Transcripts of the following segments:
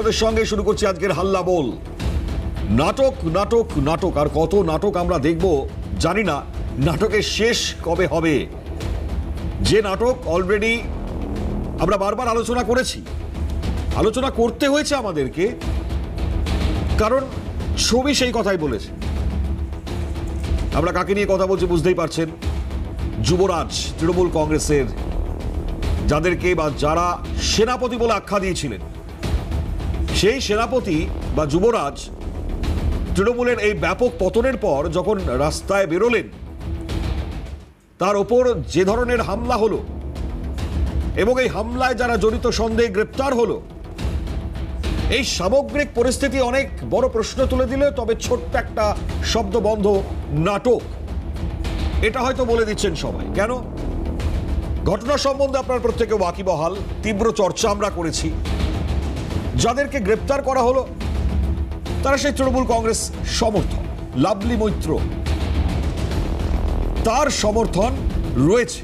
আমাদের সঙ্গে শুরু করছি আজকের হাল্লা বল। নাটক নাটক নাটক, আর কত নাটক আমরা দেখব জানি না। নাটকের শেষ কবে হবে? যে নাটক অলরেডি আমরা বারবার আলোচনা করেছি, আলোচনা করতে হয়েছে আমাদেরকে, কারণ ছবি সেই কথাই বলেছে। আমরা কাকে নিয়ে কথা বলছি বুঝতেই পারছেন। যুবরাজ, তৃণমূল কংগ্রেসের যাদেরকে বা যারা সেনাপতি বলে আখ্যা দিয়েছিলেন, সেই সেনাপতি বা যুবরাজ তৃণমূলের এই ব্যাপক পতনের পর যখন রাস্তায় বেরোলেন, তার ওপর যে ধরনের হামলা হলো এবং এই হামলায় যারা জড়িত সন্দেহে গ্রেপ্তার হলো, এই সামগ্রিক পরিস্থিতি অনেক বড় প্রশ্ন তুলে দিলে। তবে ছোট্ট একটা শব্দবন্ধ নাটক, এটা হয়তো বলে দিচ্ছেন সবাই। কেন? ঘটনা সম্বন্ধে আপনার প্রত্যেকে ওয়াকিবহাল, তীব্র চর্চা আমরা করেছি। যাদেরকে গ্রেপ্তার করা হলো তারা সেই তৃণমূল কংগ্রেস সমর্থক। লাভলি মৈত্র, তার সমর্থন রয়েছে,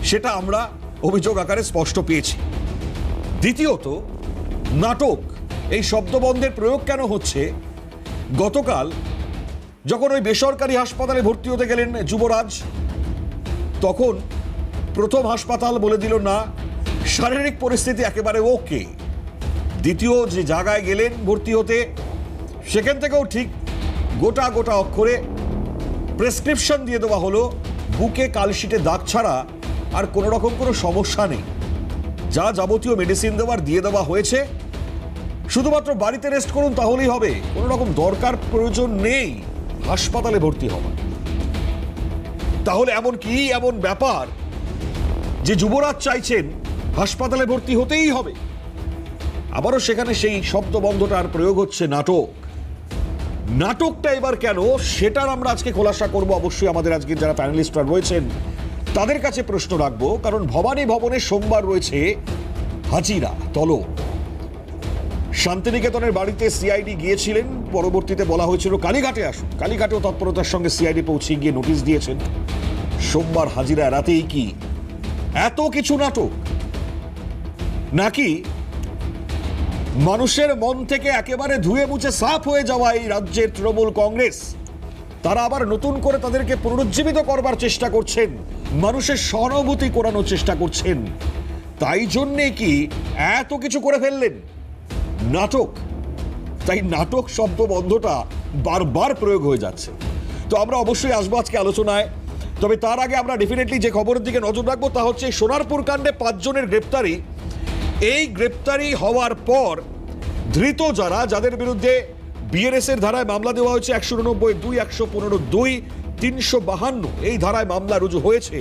সেটা আমরা অভিযোগ আকারে স্পষ্ট পেয়েছি। দ্বিতীয়ত, নাটক, এই শব্দবন্ধের প্রয়োগ কেন হচ্ছে? গতকাল যখন ওই বেসরকারি হাসপাতালে ভর্তি হতে গেলেন যুবরাজ, তখন প্রথম হাসপাতাল বলে দিল না, শারীরিক পরিস্থিতি একেবারে ওকে। দ্বিতীয় যে জায়গায় গেলেন ভর্তি হতে, সেখান থেকেও ঠিক গোটা গোটা অক্ষরে প্রেসক্রিপশন দিয়ে দেওয়া হলো, বুকে কালশিটে দাগ ছাড়া আর কোনো রকম কোনো সমস্যা নেই। যা যাবতীয় মেডিসিন দেওয়ার দিয়ে দেওয়া হয়েছে, শুধুমাত্র বাড়িতে রেস্ট করুন তাহলেই হবে, কোনো রকম দরকার প্রয়োজন নেই হাসপাতালে ভর্তি হওয়া। তাহলে এমন ব্যাপার যে যুবরাজ চাইছেন হাসপাতালে ভর্তি হতেই হবে? আবারও সেখানে সেই শব্দবন্ধটার প্রয়োগ হচ্ছে নাটক। নাটকটা এবার কেন, সেটার আমরা আজকে খোলাসা করব। অবশ্যই আমাদের আজকে যারা প্যানেলিস্টরা রয়েছেন তাদের কাছে প্রশ্ন রাখবো, কারণ ভবানী ভবনে সোমবার রয়েছে হাজিরা তলব। শান্তিনিকেতনের বাড়িতে সিআইডি গিয়েছিলেন, পরবর্তীতে বলা হয়েছিল কালীঘাটে আসুন। কালীঘাটেও তৎপরতার সঙ্গে সিআইডি পৌঁছে গিয়ে নোটিশ দিয়েছেন। সোমবার হাজিরা রাতেই কি এত কিছু নাটক? নাকি মানুষের মন থেকে একেবারে ধুয়ে মুছে সাফ হয়ে যাওয়া এই রাজ্যের তৃণমূল কংগ্রেস, তারা আবার নতুন করে তাদেরকে পুনরুজ্জীবিত করবার চেষ্টা করছেন, মানুষের সহানুভূতি করানোর চেষ্টা করছেন, তাই জন্যে কি এত কিছু করে ফেললেন? নাটক। তাই নাটক শব্দবন্ধটা বারবার প্রয়োগ হয়ে যাচ্ছে। তো আমরা অবশ্যই আসবো আজকে আলোচনায়। তবে তার আগে আমরা ডেফিনেটলি যে খবরের দিকে নজর রাখবো তা হচ্ছে সোনারপুর কাণ্ডে 5 জনের গ্রেপ্তারি। এই গ্রেপ্তারি হওয়ার পর ধৃত যাদের বিরুদ্ধে বিএনএস এর ধারায় মামলা দেওয়া হয়েছে 189(2), 115(2), 352 এই ধারায় মামলা রুজু হয়েছে।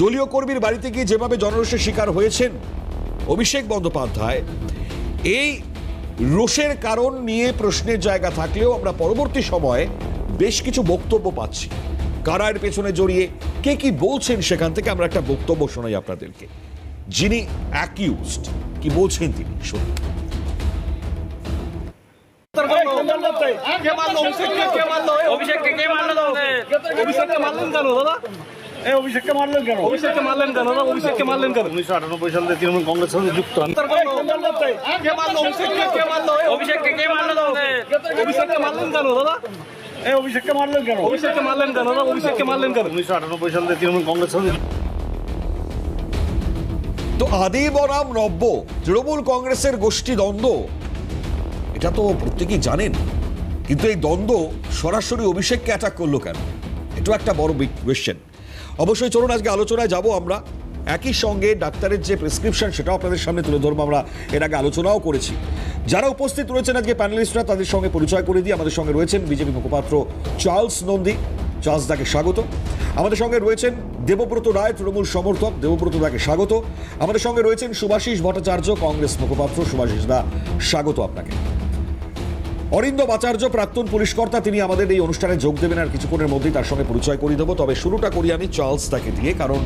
দলীয় কর্মীর বাড়িতে গিয়ে যেভাবে জনরোষের শিকার হয়েছেন অভিষেক বন্দ্যোপাধ্যায়, এই রোষের কারণ নিয়ে প্রশ্নের জায়গা থাকলেও আমরা পরবর্তী সময়ে বেশ কিছু বক্তব্য পাচ্ছি। কারা এর পেছনে জড়িয়ে, কে কি বলছেন, সেখান থেকে আমরা একটা বক্তব্য শোনাই আপনাদেরকে। যিনি অ্যাকিউজড কি বলছেন তিনি শুনুন। অভিষেককে মারলেন কেন? অভিষেককে মারলেন কেন? অভিষেককে মারলেন কেন? 1998 সাল থেকে তৃণমূল কংগ্রেসের সঙ্গে যুক্ত। অভিষেককে মারলেন কেন দাদা? অভিষেককে মারলেন কেন? অভিষেককে মারলেন কেন? অভিষেককে মারলেন কেন? 1998 সাল থেকে তৃণমূল কংগ্রেসের সঙ্গে। তো আদি বনাম নব্য তৃণমূল কংগ্রেসের গোষ্ঠী দ্বন্দ্ব, এটা তো প্রত্যেকেই জানেন, কিন্তু এই দ্বন্দ্ব সরাসরি অভিষেককে অ্যাটাক করলো কেন? এটাও একটা বড় বিগ কোয়েশ্চেন। অবশ্যই চলুন আজকে আলোচনায় যাব আমরা। একই সঙ্গে ডাক্তারের যে প্রেসক্রিপশন সেটাও আপনাদের সামনে তুলে ধরবো। আমরা এর আগে আলোচনাও করেছি। যারা উপস্থিত রয়েছেন আজকে প্যানেলিস্টরা, তাদের সঙ্গে পরিচয় করে দিয়ে আমাদের সঙ্গে রয়েছেন বিজেপি মুখপাত্র চার্লস নন্দী। চার্লস দাকে স্বাগত। আমাদের সঙ্গে রয়েছেন দেবব্রত রায়, তৃণমূল সমর্থক। দেবব্রত দাকে স্বাগত। আমাদের সঙ্গে রয়েছেন শুভাশিস ভট্টাচার্য, কংগ্রেস মুখপাত্র। শুভাশিস দা, স্বাগত আপনাকে। অরিন্দম আচার্য, প্রাক্তন পুলিশকর্তা, তিনি আমাদের এই অনুষ্ঠানে যোগ দেবেন আর কিছুক্ষণের মধ্যেই, তার সঙ্গে পরিচয় করিয়ে দেবো। তবে শুরুটা করি আমি চার্লস দাকে দিয়ে, কারণ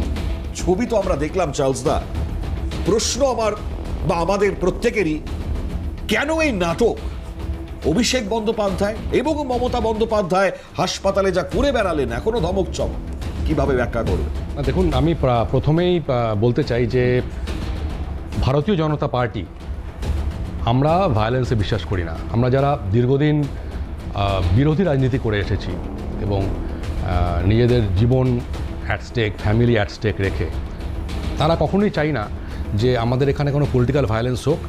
ছবি তো আমরা দেখলাম। চার্লস দা, প্রশ্ন আমার বা আমাদের প্রত্যেকেরই, কেন এই নাটক? অভিষেক বন্দ্যোপাধ্যায় এবং মমতা বন্দ্যোপাধ্যায় হাসপাতালে যা করে বেড়ালেন, এখনো ধমক চমক, কিভাবে ব্যাখ্যা করবে? দেখুন, আমি প্রথমেই বলতে চাই যে ভারতীয় জনতা পার্টি আমরা ভায়োলেন্সে বিশ্বাস করি না। আমরা যারা দীর্ঘদিন বিরোধী রাজনীতি করে এসেছি এবং নিজেদের জীবন at stake, family at stake রেখে, তারা কখনোই চাই না যে আমাদের এখানে কোনো পলিটিক্যাল ভায়োলেন্স হোক,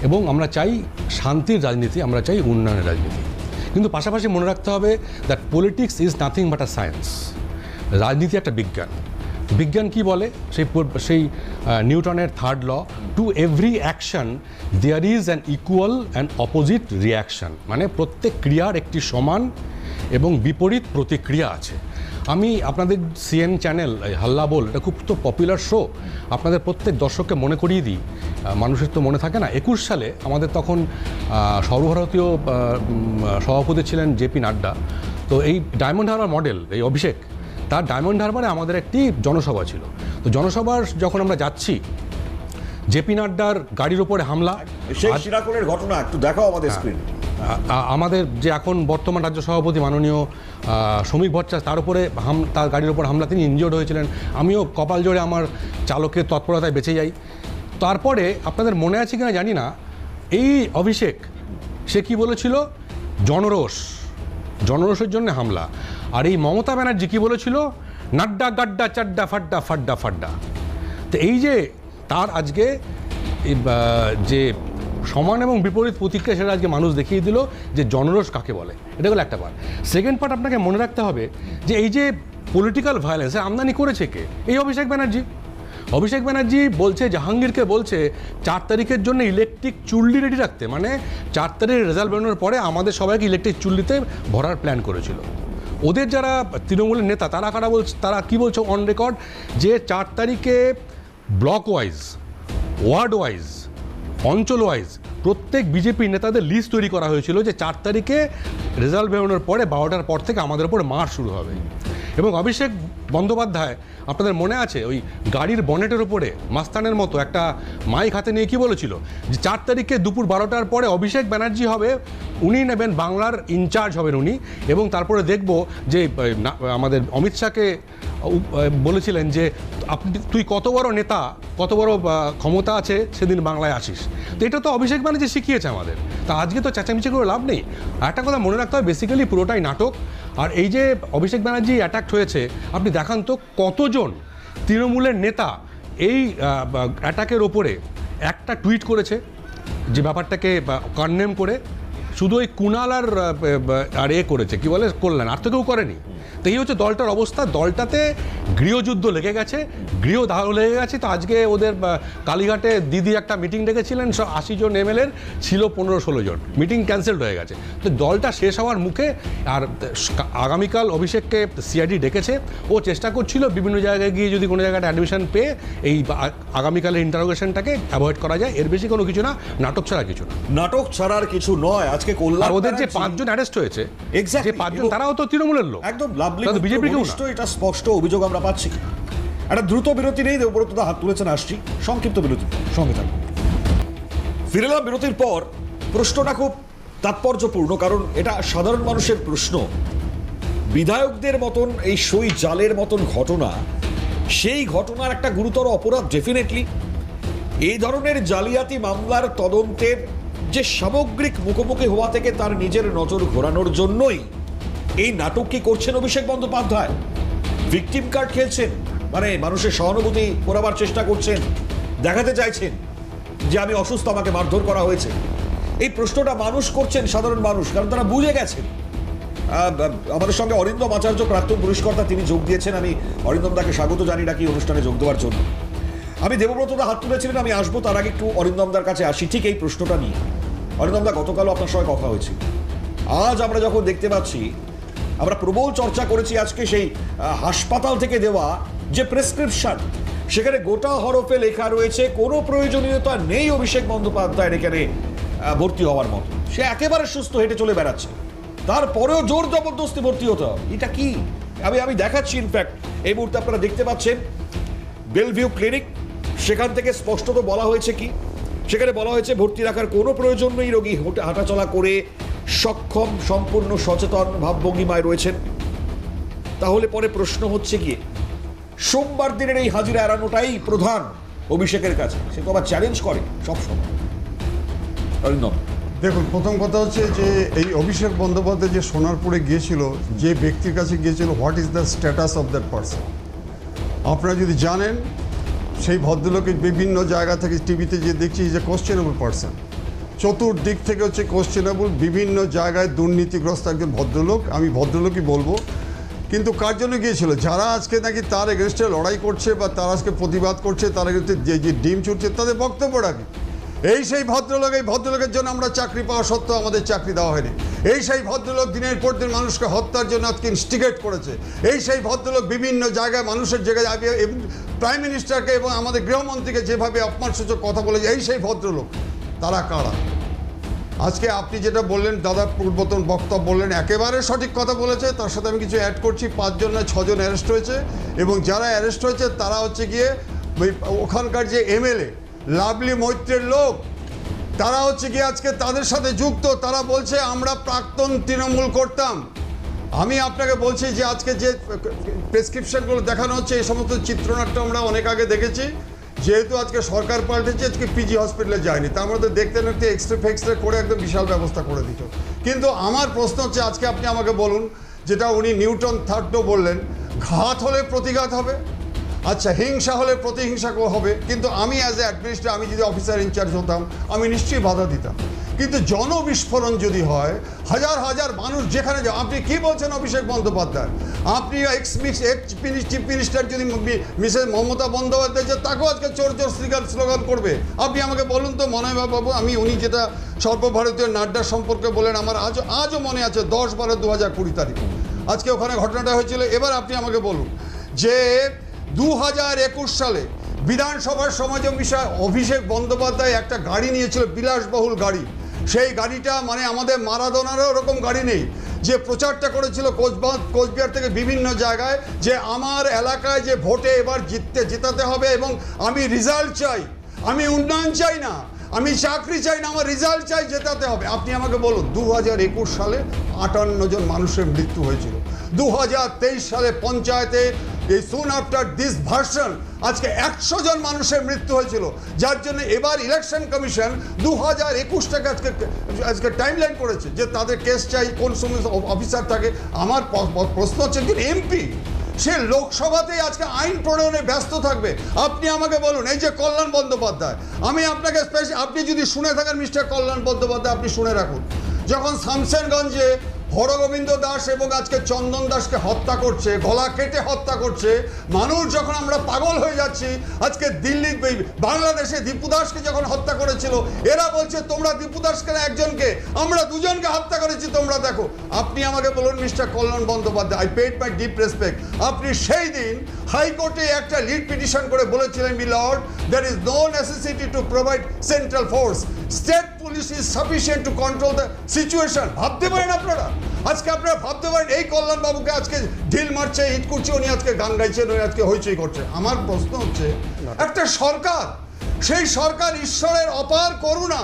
এবং আমরা চাই শান্তির রাজনীতি, আমরা চাই উন্নয়নের রাজনীতি। কিন্তু পাশাপাশি মনে রাখতে হবে that politics is nothing but a science. রাজনীতি একটা বিজ্ঞান। বিজ্ঞান কি বলে? সেই নিউটনের third law, to every action there is an equal and opposite reaction, মানে প্রত্যেক ক্রিয়ার একটি সমান এবং বিপরীত প্রতিক্রিয়া আছে। আমি আপনাদের সিএন চ্যানেল হাল্লা বল, এটা খুব তো পপুলার শো, আপনাদের প্রত্যেক দর্শককে মনে করিয়ে দিই, মানুষের তো মনে থাকে না। 21 সালে আমাদের তখন সর্বভারতীয় সভাপতি ছিলেন জেপি নাড্ডা। তো এই ডায়মন্ড হারবার মডেল, এই অভিষেক, তার ডায়মন্ড হারবারে আমাদের একটি জনসভা ছিল। তো জনসভার যখন আমরা যাচ্ছি, জেপি নাড্ডার গাড়ির ওপরে হামলা, সেই সিরাকুলের ঘটনা একটু দেখাও আমাদের স্ক্রিন। আমাদের যে এখন বর্তমান রাজ্য সভাপতি মাননীয় শ্রমিক ভট্টাচার্য, তার উপরে তার গাড়ির ওপর হামলা, তিনি ইনজিওর্ড হয়েছিলেন। আমিও কপাল জোড়ে আমার চালকের তৎপরতায় বেঁচে যাই। তারপরে আপনাদের মনে আছে কিনা জানি না, এই অভিষেক সে কি বলেছিল? জনরোষের জন্য হামলা। আর এই মমতা ব্যানার্জি কি বলেছিল? নাড্ডা গাড্ডা চাড্ডা ফাড্ডা ফাড্ডা ফাড্ডা। তো এই যে তার আজকে যে সমান এবং বিপরীত প্রতিক্রিয়া, সেটা আজকে মানুষ দেখিয়ে দিল যে জনরোষ কাকে বলে। এটা হলো একটা পার্ট। সেকেন্ড পার্ট, আপনাকে মনে রাখতে হবে যে এই যে পলিটিক্যাল ভায়োলেন্সের আমদানি করেছে কে? এই অভিষেক ব্যানার্জি বলছে, জাহাঙ্গীরকে বলছে 4 তারিখের জন্য ইলেকট্রিক চুল্লি রেডি রাখতে, মানে 4 তারিখ রেজাল্ট বেরোনোর পরে আমাদের সবাইকে ইলেকট্রিক চুল্লিতে ভরার প্ল্যান করেছিল। ওদের যারা তৃণমূলের নেতা, তারা কি বলছে অন রেকর্ড, যে 4 তারিখে ব্লক ওয়াইজ, ওয়ার্ড ওয়াইজ, অঞ্চল ওয়াইজ প্রত্যেক বিজেপি নেতাদের লিস্ট তৈরি করা হয়েছিল যে 4 তারিখে রেজাল্ট বেরোনোর পরে 12টার পর থেকে আমাদের উপরে মার্চ শুরু হবে। এবং অভিষেক বন্দ্যোপাধ্যায়, আপনাদের মনে আছে, ওই গাড়ির বনেটের ওপরে মাস্তানের মতো একটা মাইক হাতে নিয়ে কি বলেছিল? যে 4 তারিখে দুপুর 12টার পরে অভিষেক ব্যানার্জি হবে, উনি নেবেন, বাংলার ইনচার্জ হবেন উনি। এবং তারপরে দেখব যে আমাদের অমিত শাহকে বলেছিলেন যে তুই কত বড় নেতা, কত বড় ক্ষমতা আছে, সেদিন বাংলায় আসিস। তো এটা তো অভিষেক ব্যানার্জি শিখিয়েছে আমাদের। তা আজকে তো চেঁচামেচি করে লাভ নেই। একটা কথা মনে রাখতে হবে, বেসিক্যালি পুরোটাই নাটক। আর এই যে অভিষেক ব্যানার্জি অ্যাটাক হয়েছে, আপনি দেখান তো কতজন তৃণমূলের নেতা এই অ্যাটাকের ওপরে একটা টুইট করেছে, যে ব্যাপারটাকে কনডেম করে। শুধু ওই কুণাল আর করেছে, কি বলে, কল্যাণ, আর তো কেউ করেনি। তো এই হচ্ছে দলটার অবস্থা। দলটাতে গৃহযুদ্ধ লেগে গেছে, গৃহদাহ লেগে গেছে। তো আজকে ওদের কালীঘাটে দিদি একটা মিটিং ডেকেছিলেন, 80 জন এমএলএর, ছিল 15-16 জন, মিটিং ক্যান্সেলড হয়ে গেছে। তো দলটা শেষ হওয়ার মুখে। আর আগামীকাল অভিষেককে সিআইডি ডেকেছে, ও চেষ্টা করছিল বিভিন্ন জায়গায় গিয়ে যদি কোনো জায়গায় অ্যাডমিশন পেয়ে এই আগামীকালের ইন্টারোগেশনটাকে অ্যাভয়েড করা যায়। এর বেশি কোনো কিছু না, নাটক ছাড়া কিছু না। নাটক ছাড়ার কিছু নয়। আজকে কল্যাণ, ওদের যে 5 জন অ্যারেস্ট হয়েছে, Exactly, যে 5 জন, তারাও তো তৃণমূলের লোক, একদম লাভলি বিজেপি কেউ না। এটা স্পষ্ট অভিযোগ আমরা পাচ্ছি। একটা দ্রুত বিরতি নেই, দেবব্রত দা হাত তুলেছেন, আসছি সংক্ষিপ্ত বিরতি, সঙ্গে থাকুন। ফিরে এলাম বিরতির পর। প্রশ্নটা খুব তাৎপর্যপূর্ণ, কারণ এটা সাধারণ মানুষের প্রশ্ন। বিধায়কদের মতন এই সই জালের মতন ঘটনা, সেই ঘটনার একটা গুরুতর অপরাধ ডেফিনেটলি। এই ধরনের জালিয়াতি মামলার তদন্তের যে সামগ্রিক মুখোমুখি হওয়া থেকে তার নিজের নজর ঘোরানোর জন্যই এই নাটক কি করছেন অভিষেক বন্দ্যোপাধ্যায়? ভিকটিম কার্ড খেলছেন, মানে মানুষের সহানুভূতি করাবার চেষ্টা করছেন, দেখাতে চাইছেন যে আমি অসুস্থ, আমাকে মারধর করা হয়েছে। এই প্রশ্নটা মানুষ করছেন, সাধারণ মানুষ, কারণ তারা বুঝে গেছেন। আমাদের সঙ্গে অরিন্দম আচার্য, প্রাক্তন পুরস্কর্তা, তিনি যোগ দিয়েছেন। আমি অরিন্দম দাকে স্বাগত জানি নাকি অনুষ্ঠানে যোগ দেওয়ার জন্য। আমি দেবব্রত দা হাত তুলেছিলেন, আমি আসবো, তার আগে একটু অরিন্দম দার কাছে আসি ঠিক এই প্রশ্নটা নিয়ে। অরিন্দম দা, গতকালও আপনার সঙ্গে কথা হয়েছিল। আজ আমরা যখন দেখতে পাচ্ছি, আমরা প্রবল চর্চা করেছি আজকে সেই হাসপাতাল থেকে দেওয়া যে প্রেসক্রিপশন, সেখানে গোটা হরফে লেখা রয়েছে কোনো প্রয়োজনীয়তা নেই অভিষেক বন্দ্যোপাধ্যায়ের এখানে ভর্তি হওয়ার মতো। সে একেবারে সুস্থ, হেঁটে চলে বেড়াচ্ছে, তারপরেও জোর জবরদস্তি ভর্তি হতে হবে। এটা কি? আমি দেখাচ্ছি। ইনফ্যাক্ট এই মুহূর্তে আপনারা দেখতে পাচ্ছেন বেলভিউ ক্লিনিক, সেখান থেকে স্পষ্টত বলা হয়েছে কি, সেখানে বলা হয়েছে ভর্তি রাখার কোনো প্রয়োজন নেই, রোগী হাঁটাচলা করে সক্ষম, সম্পূর্ণ সচেতন ভাবভঙ্গিমায় রয়েছেন। তাহলে পরে প্রশ্ন হচ্ছে গিয়ে, সোমবার দিনের এই হাজিরা এড়ানোটাই প্রধান অভিষেকের কাছে। সে তো আবার চ্যালেঞ্জ করে সবসময়। অরিন্দম, দেখুন, প্রথম কথা হচ্ছে যে এই অভিষেক বন্দ্যোপাধ্যায় যে সোনারপুরে গিয়েছিল, যে ব্যক্তির কাছে গিয়েছিল, what is the status of that person? আপনারা যদি জানেন, সেই ভদ্রলোকের বিভিন্ন জায়গা থেকে টিভিতে যে দেখছি যে কোশ্চেনেবল পারসন, চতুর্দিক থেকে হচ্ছে কোশ্চেনেবল, বিভিন্ন জায়গায় দুর্নীতিগ্রস্ত একজন ভদ্রলোক, আমি ভদ্রলোকই বলবো। কিন্তু কার জন্য গিয়েছিল? যারা আজকে নাকি তার এগেনস্টে লড়াই করছে বা তারা আজকে প্রতিবাদ করছে, তার এগেনস্টে যে ডিম ছুটছে, তাদের বক্তব্য রাখে। এই সেই ভদ্রলোক, এই ভদ্রলোকের জন্য আমরা চাকরি পাওয়া সত্ত্বেও আমাদের চাকরি দেওয়া হয়নি। এই সেই ভদ্রলোক দিনের পর দিন মানুষকে হত্যার জন্য আজকে ইনস্টিগেট করেছে। এই সেই ভদ্রলোক বিভিন্ন জায়গায় মানুষের জায়গায় প্রাইম মিনিস্টারকে এবং আমাদের গৃহমন্ত্রীকে যেভাবে অপমানসূচক কথা বলেছে, এই সেই ভদ্রলোক। তারা কারা? আজকে আপনি যেটা বললেন, দাদা পূর্বতন বক্তব্য বললেন, একেবারে সঠিক কথা বলেছে। তার সাথে আমি কিছু অ্যাড করছি, 5 জন না 6 জন অ্যারেস্ট হয়েছে, এবং যারা অ্যারেস্ট হয়েছে তারা হচ্ছে গিয়ে ওখানকার যে এমএলএ লাভলি মৈত্রের লোক, তারা হচ্ছে গিয়ে আজকে তাদের সাথে যুক্ত। তারা বলছে আমরা প্রাক্তন তৃণমূল করতাম। আমি আপনাকে বলছি যে আজকে যে প্রেসক্রিপশনগুলো দেখানো হচ্ছে, এই সমস্ত চিত্রনাট্য আমরা অনেক আগে দেখেছি। যেহেতু আজকে সরকার পাল্টেছে, আজকে পিজি হসপিটালে যায়নি, তার মধ্যে দেখতে দেখতে এক্সরে করে একদম বিশাল ব্যবস্থা করে দিত। কিন্তু আমার প্রশ্ন হচ্ছে, আজকে আপনি আমাকে বলুন, যেটা উনি নিউটন থার্ডও বললেন, ঘাত হলে প্রতিঘাত হবে, আচ্ছা হিংসা হলে প্রতিহিংসা হবে, কিন্তু আমি অ্যাজ এ অ্যাডমিনিস্ট্রেটর, আমি যদি অফিসার ইনচার্জ হতাম, আমি নিশ্চয়ই বাধা দিতাম। কিন্তু জনবিস্ফোরণ যদি হয়, হাজার হাজার মানুষ যেখানে যায়, আপনি কি বলছেন অভিষেক বন্দ্যোপাধ্যায়? আপনি চিফ মিনিস্টার যদি মিসেস মমতা বন্দ্যোপাধ্যায়, যে তাকেও আজকে চোর চোর স্লোগান করবে। আপনি আমাকে বলুন তো মনয় বাবু, আমি উনি যেটা সর্বভারতীয় নাড্ডার সম্পর্কে বলেন, আমার আজও মনে আছে 10/12/2020 তারিখ আজকে ওখানে ঘটনাটা হয়েছিল। এবার আপনি আমাকে বলুন যে 2021 সালে বিধানসভার সমাজম বিষয় অভিষেক বন্দ্যোপাধ্যায় একটা গাড়ি নিয়েছিল, বিলাসবহুল গাড়ি। সেই গাড়িটা মানে আমাদের মারাদোনারও ওরকম গাড়ি নেই, যে প্রচারটা করেছিল কোচবিহার থেকে বিভিন্ন জায়গায়, যে আমার এলাকায় যে ভোটে এবার জেতাতে হবে এবং আমি রেজাল্ট চাই, আমি উন্নয়ন চাই না, আমি চাকরি চাই না, আমার রেজাল্ট চাই, জেতাতে হবে। আপনি আমাকে বলুন, 2021 সালে 58 জন মানুষের মৃত্যু হয়েছিল। 2023 সালে পঞ্চায়েতে এই সুন আফটার দিস ভার্সন আজকে 100 জন মানুষের মৃত্যু হয়েছিল, যার জন্য এবার ইলেকশন কমিশন 2021টাকে আজকে টাইমলাইন করেছে যে তাদের কেস চাই, কোন সময় অফিসার থাকে। আমার প্রশ্ন হচ্ছে, একজন এমপি সে লোকসভাতেই আজকে আইন প্রণয়নে ব্যস্ত থাকবে। আপনি আমাকে বলুন, এই যে কল্যাণ বন্দ্যোপাধ্যায়, আমি আপনাকে আপনি যদি শুনে থাকেন মিস্টার কল্যাণ বন্দ্যোপাধ্যায়, আপনি শুনে রাখুন, যখন শামসেরগঞ্জে হরগোবিন্দ দাস এবং আজকে চন্দন দাসকে হত্যা করছে, গলা কেটে হত্যা করছে, মানুষ যখন আমরা পাগল হয়ে যাচ্ছি, আজকে দিল্লি বাংলাদেশে দীপু দাসকে যখন হত্যা করেছিল, এরা বলছে তোমরা দীপু দাসকে না একজনকে, আমরা দুজনকে হত্যা করেছি, তোমরা দেখো। আপনি আমাকে বলুন mister Kalyan Bandyopadhyay, I paid my deep respect, আপনি সেই দিন হাইকোর্টে একটা লিড পিটিশন করে বলেছিলেন, my lord, there is no necessity to provide central force, state police is sufficient to control the situation। ভাবতে পারেন আপনারা? আজকে আপনারা ভাবতে পারেন এই কল্যাণ বাবুকে আজকে ঢিল মারছে, ইট করছে, উনি আজকে গান গাইছেন, উনি আজকে হইচই করছে। আমার প্রশ্ন হচ্ছে, একটা সরকার, সেই সরকার ঈশ্বরের অপার করুণা,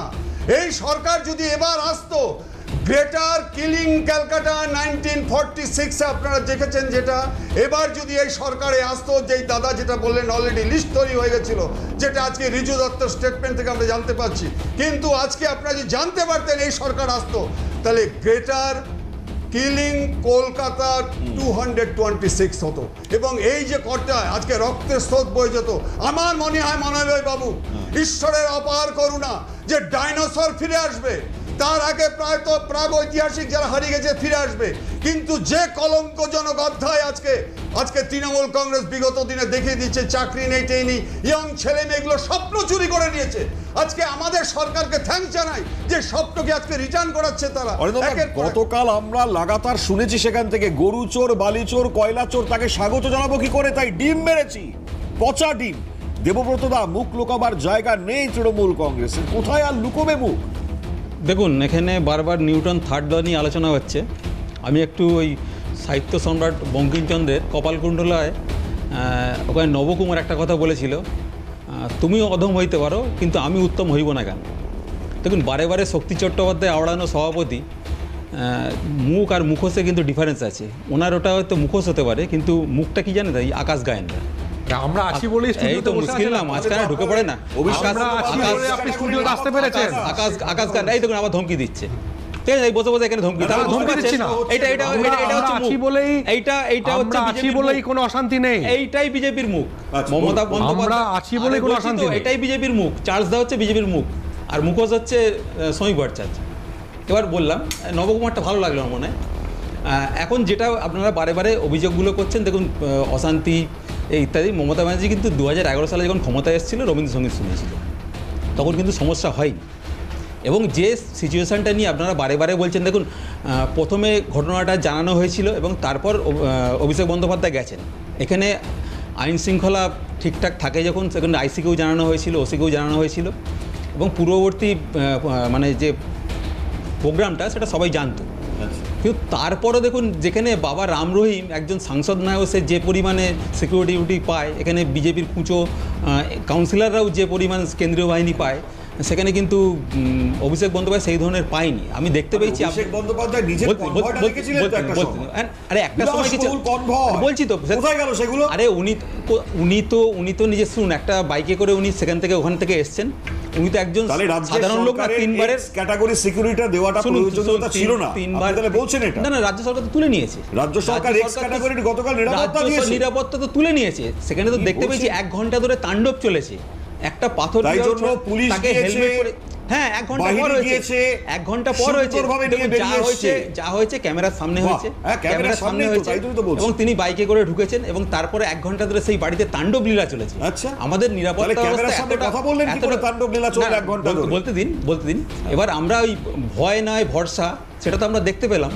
এই সরকার যদি এবার আসতো, গ্রেটার কিলিং ক্যালকাটা 1946 আপনারা দেখেছেন, যেটা এবার যদি এই সরকারে আসতো, যেই দাদা যেটা বললেন অলরেডি লিস্ট তৈরি হয়ে গেছিল, যেটা আজকে রিজু দত্তর স্টেটমেন্ট থেকে আমরা জানতে পারছি, কিন্তু আজকে আপনারা যদি জানতে পারতেন এই সরকার আসতো, তাহলে গ্রেটার কিলিং কলকাতা 226 হতো, এবং এই যে কর্তা আজকে রক্তের স্রোত বয়ে যেত। আমার মনে হয় মনোনয় বাবু, ঈশ্বরের অপার করুণা, যে ডাইনোসর ফিরে আসবে, তার আগে প্রাগৈতিহাসিক যারা হারিয়ে গেছে ফিরে আসবে, কিন্তু যে কলঙ্কজনক অধ্যায় আজকে তৃণমূল কংগ্রেস বিগত দিনে দেখিয়ে দিচ্ছে, চাকরি নেই, টেই ইয়ং ছেলে মেয়েগুলো স্বপ্ন চুরি করে নিয়েছে। আজকে আমাদের সরকারকে থ্যাঙ্কস জানাই যে স্বপ্নকে আজকে রিটার্ন করাচ্ছে তারা। গতকাল আমরা লাগাতার শুনেছি সেখান থেকে, গরু চোর, বালি চোর, কয়লা চোর, তাকে স্বাগত জানাবো কি করে? তাই ডিম মেরেছি, পচা ডিম। দেবব্রত দা, মুখ লুকাবার জায়গা নেই তৃণমূল কংগ্রেসের, কোথায় আর লুকোবে মুখ? দেখুন, এখানে বারবার নিউটন থার্ড ল নিয়ে আলোচনা হচ্ছে। আমি একটু ওই সাহিত্য সম্রাট বঙ্কিমচন্দ্রের কপালকুণ্ডলায় ওখানে নবকুমার একটা কথা বলেছিল, তুমিও অধম হইতে পারো কিন্তু আমি উত্তম হইব না কেন। দেখুন, বারে বারে শক্তি চট্টোপাধ্যায় আওড়ানো সভাপতি, মুখ আর মুখোশে কিন্তু ডিফারেন্স আছে। ওনার ওটা হয়তো মুখোশ হতে পারে, কিন্তু মুখটা কি জানে তাই আকাশ গায়েনরা। আমরা আছি বলেই এই স্টুডিওতে তো বসে মুশকিল আছেন না, মাঝখানে ঢুকে পড়ে না। আমরা আছি বলে আপনি স্টুডিওতে আসতে পেরেছেন। আকাশ গান এই দেখুন আবার ধমকি দিচ্ছে, ঠিক আছে? এই বসে বসে এখানে ধমকি তারা ধমকি দিচ্ছি না। এটা এটা আমরা এটা হচ্ছে আছি মুখ। বলেই এইটা হচ্ছে আমরা আছি বিজেপির বলেই মুখ। কোনো অশান্তি নেই। এইটাই বিজেপির মুখ। আচ্ছা, মমতা বলুন। বন্দ্যোপাধ্যায় আমরা আছি বলেই কোনো বলছি তো, অশান্তি নেই। এটাই বিজেপির মুখ। চার্লস দা হচ্ছে বিজেপির মুখ, আর মুখোশ হচ্ছে সমীপ ভট্টাচার্য। এবার বললাম নবকুমারটা ভালো লাগলো আমার মনে হয়। এখন যেটা আপনারা বারে বারে অভিযোগগুলো করছেন, দেখুন অশান্তি এই ইত্যাদি, মমতা ব্যানার্জি কিন্তু 2011 সালে যখন ক্ষমতায় এসেছিল রবীন্দ্রসঙ্গীত শুনেছিল, তখন কিন্তু সমস্যা হয়নি। এবং যে সিচুয়েশানটা নিয়ে আপনারা বারে বারে বলছেন, দেখুন প্রথমে ঘটনাটা জানানো হয়েছিল এবং তারপর অভিষেক বন্দ্যোপাধ্যায় গেছেন। এখানে আইন শৃঙ্খলা ঠিকঠাক থাকে যখন, সেখানে আইসিকেও জানানো হয়েছিল, ওসিকেও জানানো হয়েছিল, এবং পূর্ববর্তী মানে যে প্রোগ্রামটা সেটা সবাই জানতো। কিন্তু তারপরও দেখুন, যেখানে বাবা রাম রহিম একজন সাংসদ নয়, সে যে পরিমাণে সিকিউরিটি পায়, এখানে বিজেপির কুঁচো কাউন্সিলররাও যে পরিমাণ কেন্দ্রীয় বাহিনী পায়, সেখানে কিন্তু অভিষেক বন্দ্যোপাধ্যায় সেই ধরনের পায়নি। আমি দেখতে পেয়েছি অভিষেক বন্দ্যোপাধ্যায় নিজের কনভয়টা দেখেছিলেন তো একটা সময়। আরে একটা সময় কিছু বিলাসবহুল কনভয়। বলছি তো, কোথায় গেল সেগুলো? আরে উনি তো নিজে শুনুন, একটা বাইকে করে উনি সেখান থেকে ওখান থেকে এসছেন। উনি তো একজন তাহলে রাজ্যের সাধারণ লোক না, সরকারের তিনবারের ক্যাটাগরি সিকিউরিটি দেওয়াটা প্রয়োজনীয়তা ছিল না। আপনি তাহলে বলছেন এটা? না, রাজ্য সরকার তো তুলে নিয়েছে। রাজ্য সরকার এক্স ক্যাটাগরির গতকাল নিরাপত্তা দিয়েছে। নিরাপত্তা তো তুলে নিয়েছে। সেখানে তো দেখতে পেয়েছি 1 ঘন্টা ধরে তাণ্ডব চলেছে। একটা পাথর তাই দেওয়া জন্য হচ্ছে, পুলিশ তাকে গিয়েছে, হেলমেট পরে, হ্যাঁ 1 ঘন্টা পর বাহিনী হয়েছে, গিয়েছে, 1 ঘন্টা পর হয়েছে। সুন্দরভাবে নিয়ে দেখুন, বেরিয়ে এসছে। যা হয়েছে ক্যামেরার সামনে বাহ, হয়েছে, হ্যাঁ, ক্যামেরার সামনেই তো, তাই জন্যই তো বলছি। এবং তিনি বাইকে করে ঢুকেছেন এবং তারপরে 1 ঘন্টা ধরে সেই বাড়িতে তাণ্ডব লীলা চলেছে। আচ্ছা। আমাদের তাহলে নিরাপত্তা ক্যামেরার ব্যবস্থা সামনে এতটা- কথা বললেন কি করে এতটা- তাণ্ডব লীলা চলবে না, 1 ঘন্টা ধরে? বলতে দিন। এবার আমরা ওই ভয় নয় ভরসা, সেটা তো আমরা দেখতে পেলাম।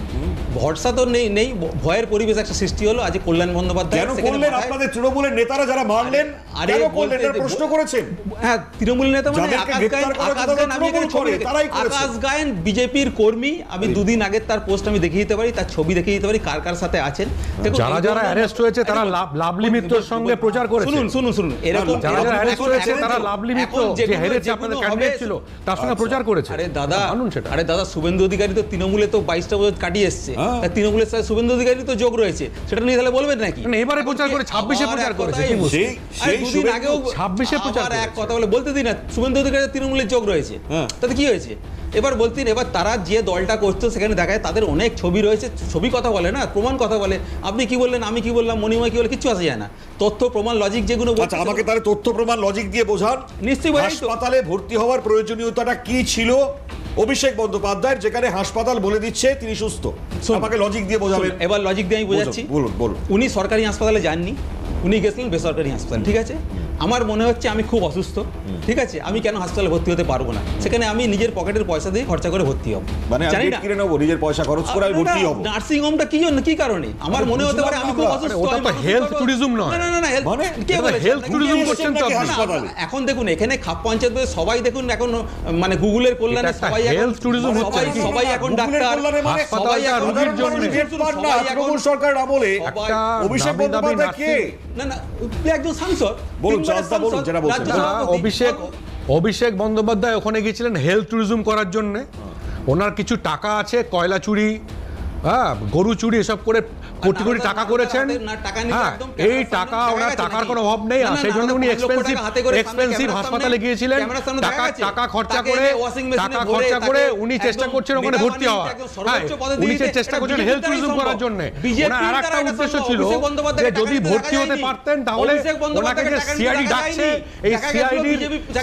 ভরসা তো নেই, ভয়ের পরিবেশ একটা সৃষ্টি হলো। আজ কল্যাণ বন্দ্যোপাধ্যায় কেন সেখানে করলেন? মাথায়- আপনাদের তৃণমূলের নেতারা যারা মারলেন, আরে কেন করলেন? বলতে- এটা প্রশ্ন করেছেন। হ্যাঁ, তৃণমূল নেতা মানে যাদেরকে আকাশ গ্রেফতার গায়েন, করা হয়েছে আকাশ তারা গায়েন, আমি এখানে তৃণমূল ছবি করে, তারাই করেছে। আকাশ গায়েন বিজেপির কর্মী। আমি 2 দিন আগের তার পোস্ট আমি দেখিয়ে দিতে পারি, তার ছবি দেখিয়ে দিতে পারি, কার কার সাথে আছেন। দেখুন, যারা এই যারা ধরনের- অ্যারেস্ট হয়েছে তারা লাভলি মিত্রর সঙ্গে প্রচার করেছে। শুনুন এরকম যারা যারা অ্যারেস্ট এখন- হয়েছে এখন তারা যে- লাভলি মিত্র এখন যে যেগুলো- হেরেছে যেগুলো আপনাদের হবে- ক্যান্ডিডেট ছিল তার সঙ্গে প্রচার করেছে। আরে দাদা, মানুন সেটা। আরে দাদা, শুভেন্দু অধিকারী তো তৃণমূলে তো 22টা বছর কাটিয়ে এসছে। হ্যাঁ। তা তৃণমূলের সাথে শুভেন্দু অধিকারী তো যোগ রয়েছে, সেটা নিয়ে তাহলে বলবেন নাকি? না, এবারে প্রচার করে 26-এ আবার প্রচার এক করেছে, কথাই- কি মুশকিল? সেই 2 দিন শুভেন্দু আগেও 26-এ প্রচার আবার এক করেছে। কথা বলে বলতে দিন না, শুভেন্দু অধিকারী তৃণমূলের যোগ রয়েছে। হ্যাঁ। তাতে কি হয়েছে? এবার বলতেন, এবার তারা যে দলটা করতো সেখানে দেখায় তাদের অনেক ছবি রয়েছে, ছবি কথা বলে না, প্রমাণ কথা বলে। আপনি কি বললেন, আমি কি বললাম, মণিময় কি বলে, কিচ্ছু আসে যায় না। তথ্য প্রমাণ লজিক যেগুলো বলছে, আচ্ছা, আমাকে তাহলে তথ্য প্রমাণ লজিক দিয়ে বোঝান। নিশ্চয়ই বোঝাই তো। হাসপাতালে ভর্তি হওয়ার প্রয়োজনীয়তাটা কি ছিল অভিষেক বন্দ্যোপাধ্যায়ের, যেখানে হাসপাতাল বলে দিচ্ছে তিনি সুস্থ? শুনুন। আমাকে লজিক দিয়ে বোঝাবেন। এবার লজিক দিয়ে আমি বোঝাচ্ছি। বলুন। উনি সরকারি হাসপাতালে যাননি, উনি গেছিলেন বেসরকারি হাসপাতালে, ঠিক আছে? আমার মনে হচ্ছে আমি খুব অসুস্থ, ঠিক আছে, আমি কেন হাসপাতালে ভর্তি হতে পারবো না? সেখানে আমি নিজের পকেটের পয়সা দিয়ে খরচা করে ভর্তি হব, মানে জানি আমি না। কিনে নেবো, নিজের পয়সা খরচ করে আমি ভর্তি হব। নার্সিং হোমটা কি জন্য, কি কারণে? আমার মনে হতে পারে আমি খুব অসুস্থ। ওটা আমি তো মানুষ health করবো। tourism নয়। না, health- মানে? কে এটা তো বলেছে? health tourism নাকি করছেন তো নাকি আপনি। হাসপাতালে? এখন দেখুন, এখানে খাপ পঞ্চায়েত বলে সবাই দেখুন, এখন মানে গুগলের কল্যাণে এটা একটা সবাই এখন- health tourism হচ্ছে নাকি? সবাই এখন গুগলের ডাক্তার, কল্যাণে মানে সবাই হাসপাতালটা এখন রোগীর সাধারণ জন্যে। মানুষ গ্রেফতার না, সবাই এখন- তৃণমূল সরকারের আমলে সবাই- অভিষেক দামি দামি বন্দ্যোপাধ্যায় কে? নার্সিং- না, উনি একজন সাংসদ। বলুন, তিনবারের চাষদা বলুন, সাংসদ, যেটা বলছেন। রাজ্য না, সভাপতি। অভিষেক বন্দ্যোপাধ্যায় ওখানে গিয়েছিলেন হেলথ ট্যুরিজম করার জন্য। ওনার কিছু টাকা আছে, কয়লা চুরি, হ্যাঁ, গরু চুরি, এসব করে কোটি কোটি টাকা করেছেন। হ্যাঁ, এই টাকা, ওনার টাকার কোনো অভাব নেই, আর সেই জন্য উনি এক্সপেন্সিভ হাসপাতালে গিয়েছিলেন। টাকা খরচা করে উনি চেষ্টা করছেন ওখানে ভর্তি হওয়া। হ্যাঁ, উনি চেষ্টা করছেন হেলথ ট্যুরিজম করার জন্য। ওনার আর একটা উদ্দেশ্য ছিল যে যদি ভর্তি হতে পারতেন তাহলে ওনাকে যে সিআইডি ডাকছে, এই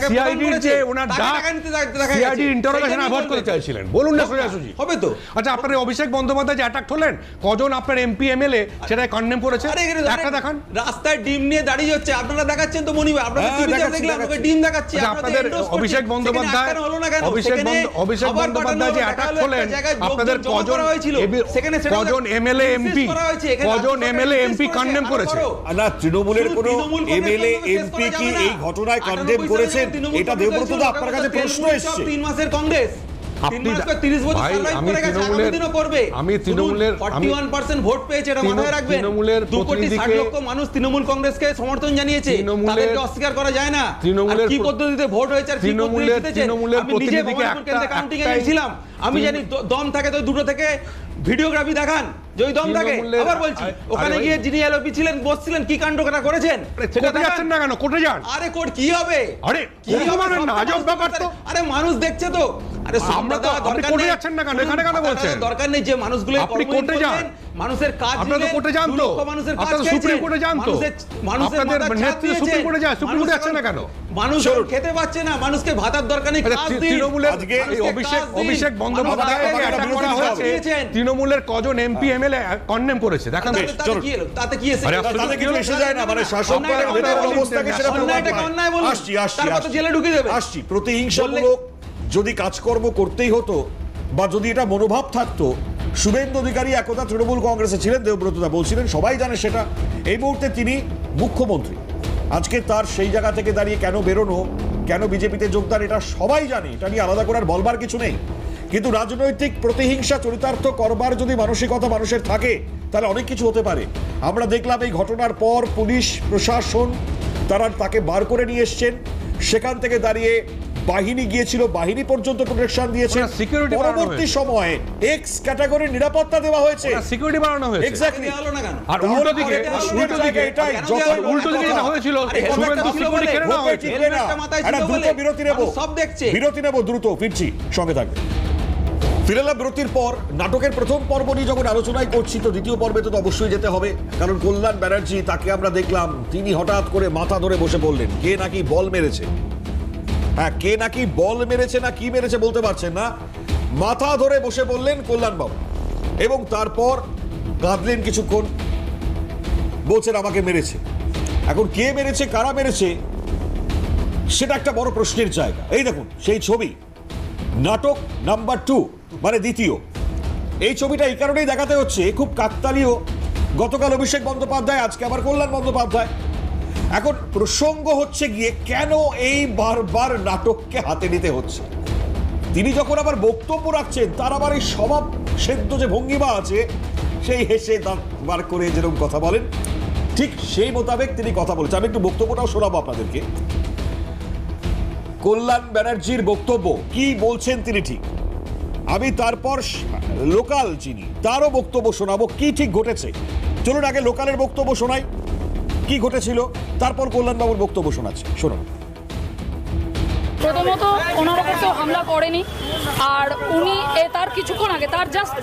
সিআইডির যে ওনার ডাক, সিআইডি ইন্টারোগেশন অ্যাভয়েড করতে চাইছিলেন। বলুন না সোজাসুজি। হবে তো। আচ্ছা, আপনার অভিষেক বন্দ্যোপাধ্যায় যে অ্যাটাক হলেন, কজন আপনার এমপি এমএলএ সেটাই কন্ডেম করেছে? আরে এখানে একটা দেখান। রাস্তায় ডিম নিয়ে দাঁড়িয়ে হচ্ছে, আপনারা দেখাচ্ছেন তো মনিবে, আপনারা হ্যাঁ, টিভিতে দেখাচ্ছি, দেখলাম, ওকে দেখাচ্ছি। ডিম দেখাচ্ছি। আচ্ছা, আপনাদের অভিষেক বন্দ্যোপাধ্যায় অভিষেক বন্দ্যোপাধ্যায় যে অ্যাটাক হলেন, আপনাদের কজন এমএলএ এমপি কন্ডেম করেছে? না, তৃণমূলের কোনো এমএলএ এমপি কি এই ঘটনায় কন্ডেম করেছেন? এটা দেবব্রত দা আপনার কাছে প্রশ্ন এসছে। 3 মাসের কংগ্রেস আপনি 30 বছর ভাই, সার্ভাইভ আমি করে গেছে, তৃণমূলের- আগামী দিনও করবে। আমি তৃণমূলের- 41% ভোট পেয়েছে, এটা মাথায় রাখবেন। তৃণমূলের 2 কোটি 60 প্রতিনিধিকে- লক্ষ মানুষ তৃণমূল কংগ্রেসকে সমর্থন জানিয়েছে, তৃণমূলের- তাদেরকে অস্বীকার করা যায় না। তৃণমূলের আর কি পদ্ধতিতে ভোট হয়েছে আর কি পদ্ধতিতে তৃণমূলের- জিতেছে, তৃণমূলের আমি নিজে প্রতিনিধিকে ভবানীপুর কেন্দ্রে কাউন্টিং এ একটাই- গেছিলাম, আমি জানি দম থাকে তো দুটো থেকে ভিডিওগ্রাফি দেখান, যে ওই দম থাকে। তৃণমূলের- আবার বলছি, ওখানে আরে গিয়ে যিনি এলওপি ছিলেন, বসছিলেন, কি কাণ্ড করেছেন সেটা কোর্টে যাচ্ছেন না কেন? কোর্টে যান। আরে কোর্ট কি হবে? আরে কি কোর্টে হবে? মানেন না, সব আজব ব্যাপার তো। আরে মানুষ দেখছে তো। আরে আমরা তো- আপনি কোর্টে যাচ্ছেন না কেন? এখানে কেন বলছেন? দরকার নেই, যে মানুষগুলো আপনি কোর্টে যান। মানুষের কাজ আপনারা তো দিলেন, কোর্টে যান 2 তো। লক্ষ মানুষের কাজ আপনারা সুপ্রিম খেয়েছেন। কোর্টে যান তো। মানুষের আপনাদের মাথার ছাপ নেতৃত্ব সুপ্রিম দিয়েছেন। কোর্টে যায়, সুপ্রিম কোর্টে যাচ্ছেন না কেন? মানুষ এখন খেতে পাচ্ছে না, মানুষকে ভাতার দরকার নেই, আরে কাজ দিন। তৃণমূলের আজকে এই অভিষেক কাজ দিন। অভিষেক বন্দ্যোপাধ্যায় মানুষ অ্যাটাক করা বিরোধী হয়েছে, দিয়েছেন। তৃণমূলের কজন এমপি এমএলএ কন্ডেম করেছে, দেখান তো। তাতে কি এলো? তাতে কি এসেছে? আরে তাতে কিছু এসে যায় না, মানে শাসক দলের ভেতরের অবস্থাকে সেটা প্রমাণ অন্যায়টাকে পায়। অন্যায় বলুন, আসছি তারপর তো জেলে ঢুকিয়ে দেবে। আসছি প্রতিহিংসামূলক যদি কাজকর্ম করতেই হতো বা যদি এটা মনোভাব থাকতো, শুভেন্দু অধিকারী একদা তৃণমূল কংগ্রেসে ছিলেন, দেবব্রতদা বলছিলেন, সবাই জানে সেটা। এই মুহূর্তে তিনি মুখ্যমন্ত্রী। আজকে তার সেই জায়গা থেকে দাঁড়িয়ে কেন বেরোনো, কেন বিজেপিতে যোগদান, এটা সবাই জানে, এটা নিয়ে আলাদা করে আর বলবার কিছু নেই। কিন্তু রাজনৈতিক প্রতিহিংসা চরিতার্থ করবার যদি মানসিকতা মানুষের থাকে, তাহলে অনেক কিছু হতে পারে। আমরা দেখলাম এই ঘটনার পর পুলিশ প্রশাসন তারা তাকে বার করে নিয়ে এসছেন, সেখান থেকে দাঁড়িয়ে বাহিনী গিয়েছিল, বাহিনী পর্যন্ত প্রোটেকশন দিয়েছে। ওরা security বাড়ানো পরবর্তী হয়েছে। সময়ে এক্স ক্যাটাগরির নিরাপত্তা দেওয়া হয়েছে। সিকিউরিটি বাড়ানো হয়েছে। এক্স্যাক্টলি। দেওয়া হলো না কেন? আর উল্টো দিকে উল্টো দিকে এটাই কেন যত দেওয়া হলো? উল্টো দিকে যেটা হয়েছিল, আরে কথা শুভেন্দু ছিল সিকিউরিটি বলে, কেড়ে নেওয়া হয়েছে। ঠিক না। হেলমেটটা মাথায় ছিল একটা দ্রুত বলে, বিরতি নেব, মানুষ সব দেখছে। বিরতি নেব, দ্রুত ফিরছি, সঙ্গে থাকবে। ফিরেলাম বিরতির পর। নাটকের প্রথম পর্ব নিয়ে যখন আলোচনাই করছি, তো দ্বিতীয় পর্বে তো অবশ্যই যেতে হবে, কারণ কল্যাণ ব্যানার্জি, তাকে আমরা দেখলাম তিনি হঠাৎ করে মাথা ধরে বসে পড়লেন। কে নাকি বল মেরেছে, হ্যাঁ, কে নাকি বল মেরেছে না কি মেরেছে বলতে পারছেন না, মাথা ধরে বসে বললেন কল্যাণবাবু, এবং তারপর কাঁদলেন কিছুক্ষণ, বলছেন আমাকে মেরেছে। এখন কে মেরেছে, কারা মেরেছে, সেটা একটা বড় প্রশ্নের জায়গা। এই দেখুন সেই ছবি, নাটক নাম্বার 2, মানে দ্বিতীয়। এই ছবিটা এই কারণেই দেখাতে হচ্ছে, খুব কাকতালীয়। গতকাল অভিষেক বন্দ্যোপাধ্যায়, আজকে আবার কল্যাণ বন্দ্যোপাধ্যায়। এখন প্রসঙ্গ হচ্ছে গিয়ে কেন এই বারবার নাটককে হাতে নিতে হচ্ছে। তিনি যখন আবার বক্তব্য রাখছেন, তার আবার এই স্বভাব সেদ্ধ যে ভঙ্গিমা আছে, সেই হেসে দাঁত বার করে যেরকম কথা বলেন, ঠিক সেই মোতাবেক তিনি কথা বলেছেন। আমি একটু বক্তব্যটাও শোনাবো আপনাদেরকে। কল্যাণ ব্যানার্জির বক্তব্য কি বলছেন তিনি, ঠিক আমি তারপর লোকাল যিনি তারও বক্তব্য শোনাবো, কি ঠিক ঘটেছে। চলুন আগে লোকালের বক্তব্য শোনাই, কি ঘটেছিল, তারপর কল্যাণবাবুর বক্তব্য শোনাচ্ছি, শুনুন। প্রথমত ওনার ওপর তো হামলা করেনি, আর উনি তার কিছুক্ষণ আগে, তার জাস্ট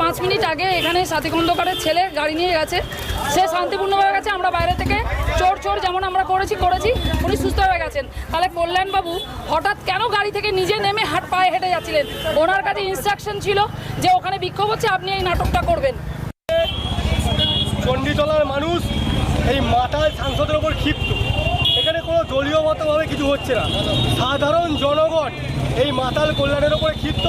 5 মিনিট আগে এখানে সাথী খন্দকারের ছেলে গাড়ি নিয়ে গেছে, সে শান্তিপূর্ণভাবে গেছে। আমরা বাইরে থেকে চোর চোর যেমন আমরা করেছি, উনি সুস্থ হয়ে গেছেন। তাহলে কল্যাণবাবু হঠাৎ কেন গাড়ি থেকে নিজে নেমে পায়ে হেঁটে যাচ্ছিলেন? ওনার কাছে ইনস্ট্রাকশন ছিল যে ওখানে বিক্ষোভ হচ্ছে, আপনি এই নাটকটা করবেন। চণ্ডীতলার মানুষ এই মাতাল সাংসদের ওপর ক্ষিপ্ত। এখানে কোনো দলীয়গতভাবে কিছু হচ্ছে না, সাধারণ জনগণ এই মাতাল কল্যাণের ওপরে ক্ষিপ্ত।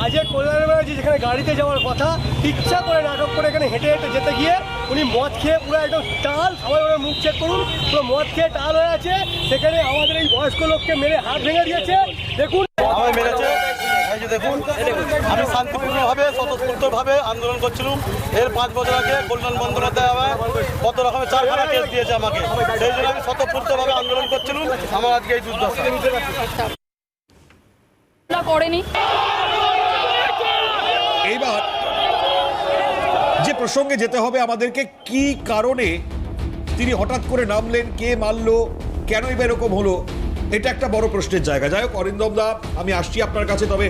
আজকে কল্যাণ ব্যানার্জি যেখানে গাড়িতে যাওয়ার কথা, ইচ্ছা করে নাটক করে এখানে হেঁটে হেঁটে যেতে গিয়ে উনি মদ খেয়ে পুরো একদম টাল, সবাই ওরা মুখ চেক করুন, পুরো মদ খেয়ে টাল হয়ে আছে। সেখানে আমাদের এই বয়স্ক লোককে মেরে হাত ভেঙে দিয়েছে। দেখুন আমায় মেরেছে, এই যে দেখুন, আমি শান্তিপূর্ণভাবে স্বতঃস্ফূর্তভাবে আন্দোলন করছিলাম। এর 5 বছর আগে কল্যাণ বন্দ্যোপাধ্যায় আমায় কত রকমের 4খানা কেস দিয়েছে আমাকে, সেই জন্য আমি স্বতঃস্ফূর্তভাবে আন্দোলন করছিলাম। আমার আজকে এই দুর্দশা। করেনি। এইবার যে প্রসঙ্গে যেতে হবে আমাদেরকে, কি কারণে তিনি হঠাৎ করে নামলেন, কে মারলো, কেন এবার এরকম হলো, এটা একটা বড় প্রশ্নের জায়গা। যাই হোক, অরিন্দম দা, আমি আসছি আপনার কাছে, তবে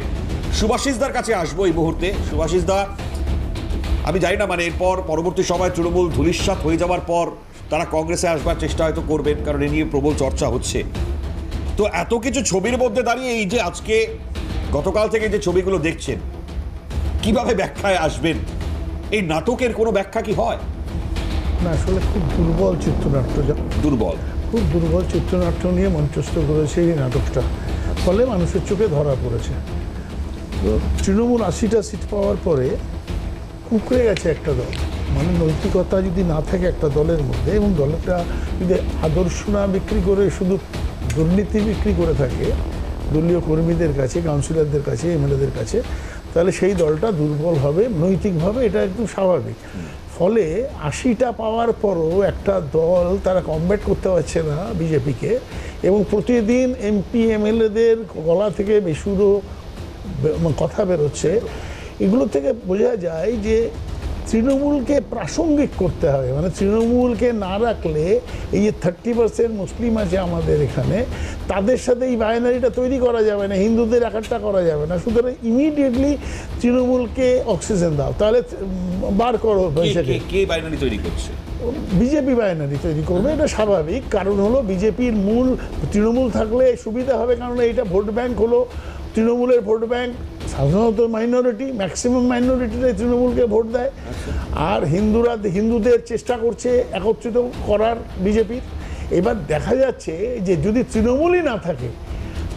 সুভাষিস দার কাছে আসবো এই মুহূর্তে। সুভাষিস দা, আমি জানি না, মানে এরপর পরবর্তী সময় তৃণমূল ধূলিসাৎ হয়ে যাওয়ার পর তারা কংগ্রেসে আসবার চেষ্টা হয়তো করবেন, কারণ এ নিয়ে প্রবল চর্চা হচ্ছে। তো এত কিছু ছবির মধ্যে দাঁড়িয়ে এই যে আজকে গতকাল থেকে যে ছবিগুলো দেখছেন, কিভাবে ব্যাখ্যায় আসবেন? এই নাটকের কোনো ব্যাখ্যা কি হয়? না, আসলে খুব দুর্বল চিত্রনাট্য, দুর্বল, খুব দুর্বল চিত্রনাট্য নিয়ে মঞ্চস্থ করেছে এই নাটকটা, ফলে মানুষের চোখে ধরা পড়েছে। তো তৃণমূল 80টা সিট পাওয়ার পরে কুঁকড়ে গেছে একটা দল, মানে নৈতিকতা যদি না থাকে একটা দলের মধ্যে, এবং দলটা যদি আদর্শ না বিক্রি করে শুধু দুর্নীতি বিক্রি করে থাকে, দলীয় কর্মীদের কাছে, কাউন্সিলরদের কাছে, এমএলএদের কাছে, তাহলে সেই দলটা দুর্বল হবে নৈতিকভাবে, এটা একদম স্বাভাবিক। ফলে 80টা পাওয়ার পরও একটা দল তারা কমব্যাট করতে পারছে না বিজেপিকে, এবং প্রতিদিন এমপি এমএলএদের গলা থেকে বেসুরো কথা বেরোচ্ছে। এগুলো থেকে বোঝা যায় যে তৃণমূলকে প্রাসঙ্গিক করতে হবে, মানে তৃণমূলকে না রাখলে এই যে 30% মুসলিম আছে আমাদের এখানে, তাদের সাথে এই বাইনারিটা তৈরি করা যাবে না, হিন্দুদের একটা করা যাবে না। সুতরাং ইমিডিয়েটলি তৃণমূলকে অক্সিজেন দাও, তাহলে বার করো পয়সাকে। কে বাইনারি তৈরি করছে? বিজেপি বাইনারি তৈরি করবে, এটা স্বাভাবিক। কারণ হলো বিজেপির মূল তৃণমূল থাকলে সুবিধা হবে, কারণ এইটা ভোট ব্যাংক হলো, তৃণমূলের ভোট ব্যাংক সাধারণত মাইনরিটি, ম্যাক্সিমাম মাইনরিটিরাই তৃণমূলকে ভোট দেয়। আর হিন্দুদের চেষ্টা করছে একত্রিত করার বিজেপির। এবার দেখা যাচ্ছে যে যদি তৃণমূলই না থাকে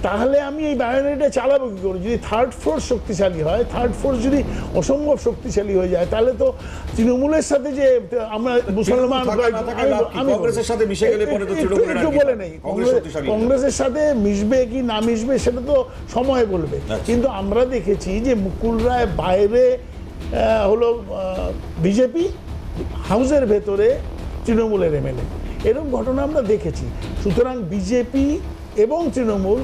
তাহলে আমি এই বাইনারিটা চালাবো কী করে? যদি থার্ড ফোর্স শক্তিশালী হয়, থার্ড ফোর্স যদি অসম্ভব শক্তিশালী হয়ে যায়, তাহলে তো তৃণমূলের সাথে যে আমরা মুসলমান একটু বলে নেই, কংগ্রেসের সাথে মিশবে কি না মিশবে সেটা তো সময় বলবে। কিন্তু আমরা দেখেছি যে মুকুল রায় বাইরে হলো বিজেপি, হাউসের ভেতরে তৃণমূলের এমএলএ, এরকম ঘটনা আমরা দেখেছি। সুতরাং বিজেপি এবং তৃণমূল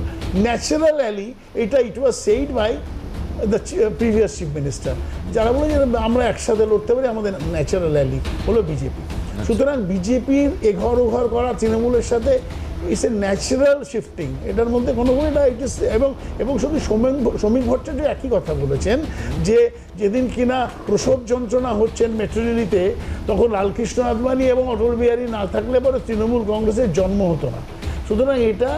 ন্যাচারাল অ্যালি, এটা it was said by the previous chief minister, যারা বলে যে আমরা একসাথে লড়তে পারি, আমাদের ন্যাচারাল অ্যালি হলো বিজেপি। সুতরাং বিজেপির এঘর ওঘর করা তৃণমূলের সাথে ইটস এ ন্যাচারাল শিফটিং, এটার মধ্যে কোনো এটা ইট ইস। এবং শুধু শ্রমিক ভট্টাচার্য একই কথা বলেছেন যে যেদিন কিনা প্রসব যন্ত্রণা হচ্ছেন মেট্রোরেলিতে, তখন লালকৃষ্ণ আদবানি এবং অটল বিহারী না থাকলে পরে তৃণমূল কংগ্রেসের জন্ম হতো না। সুতরাং এটা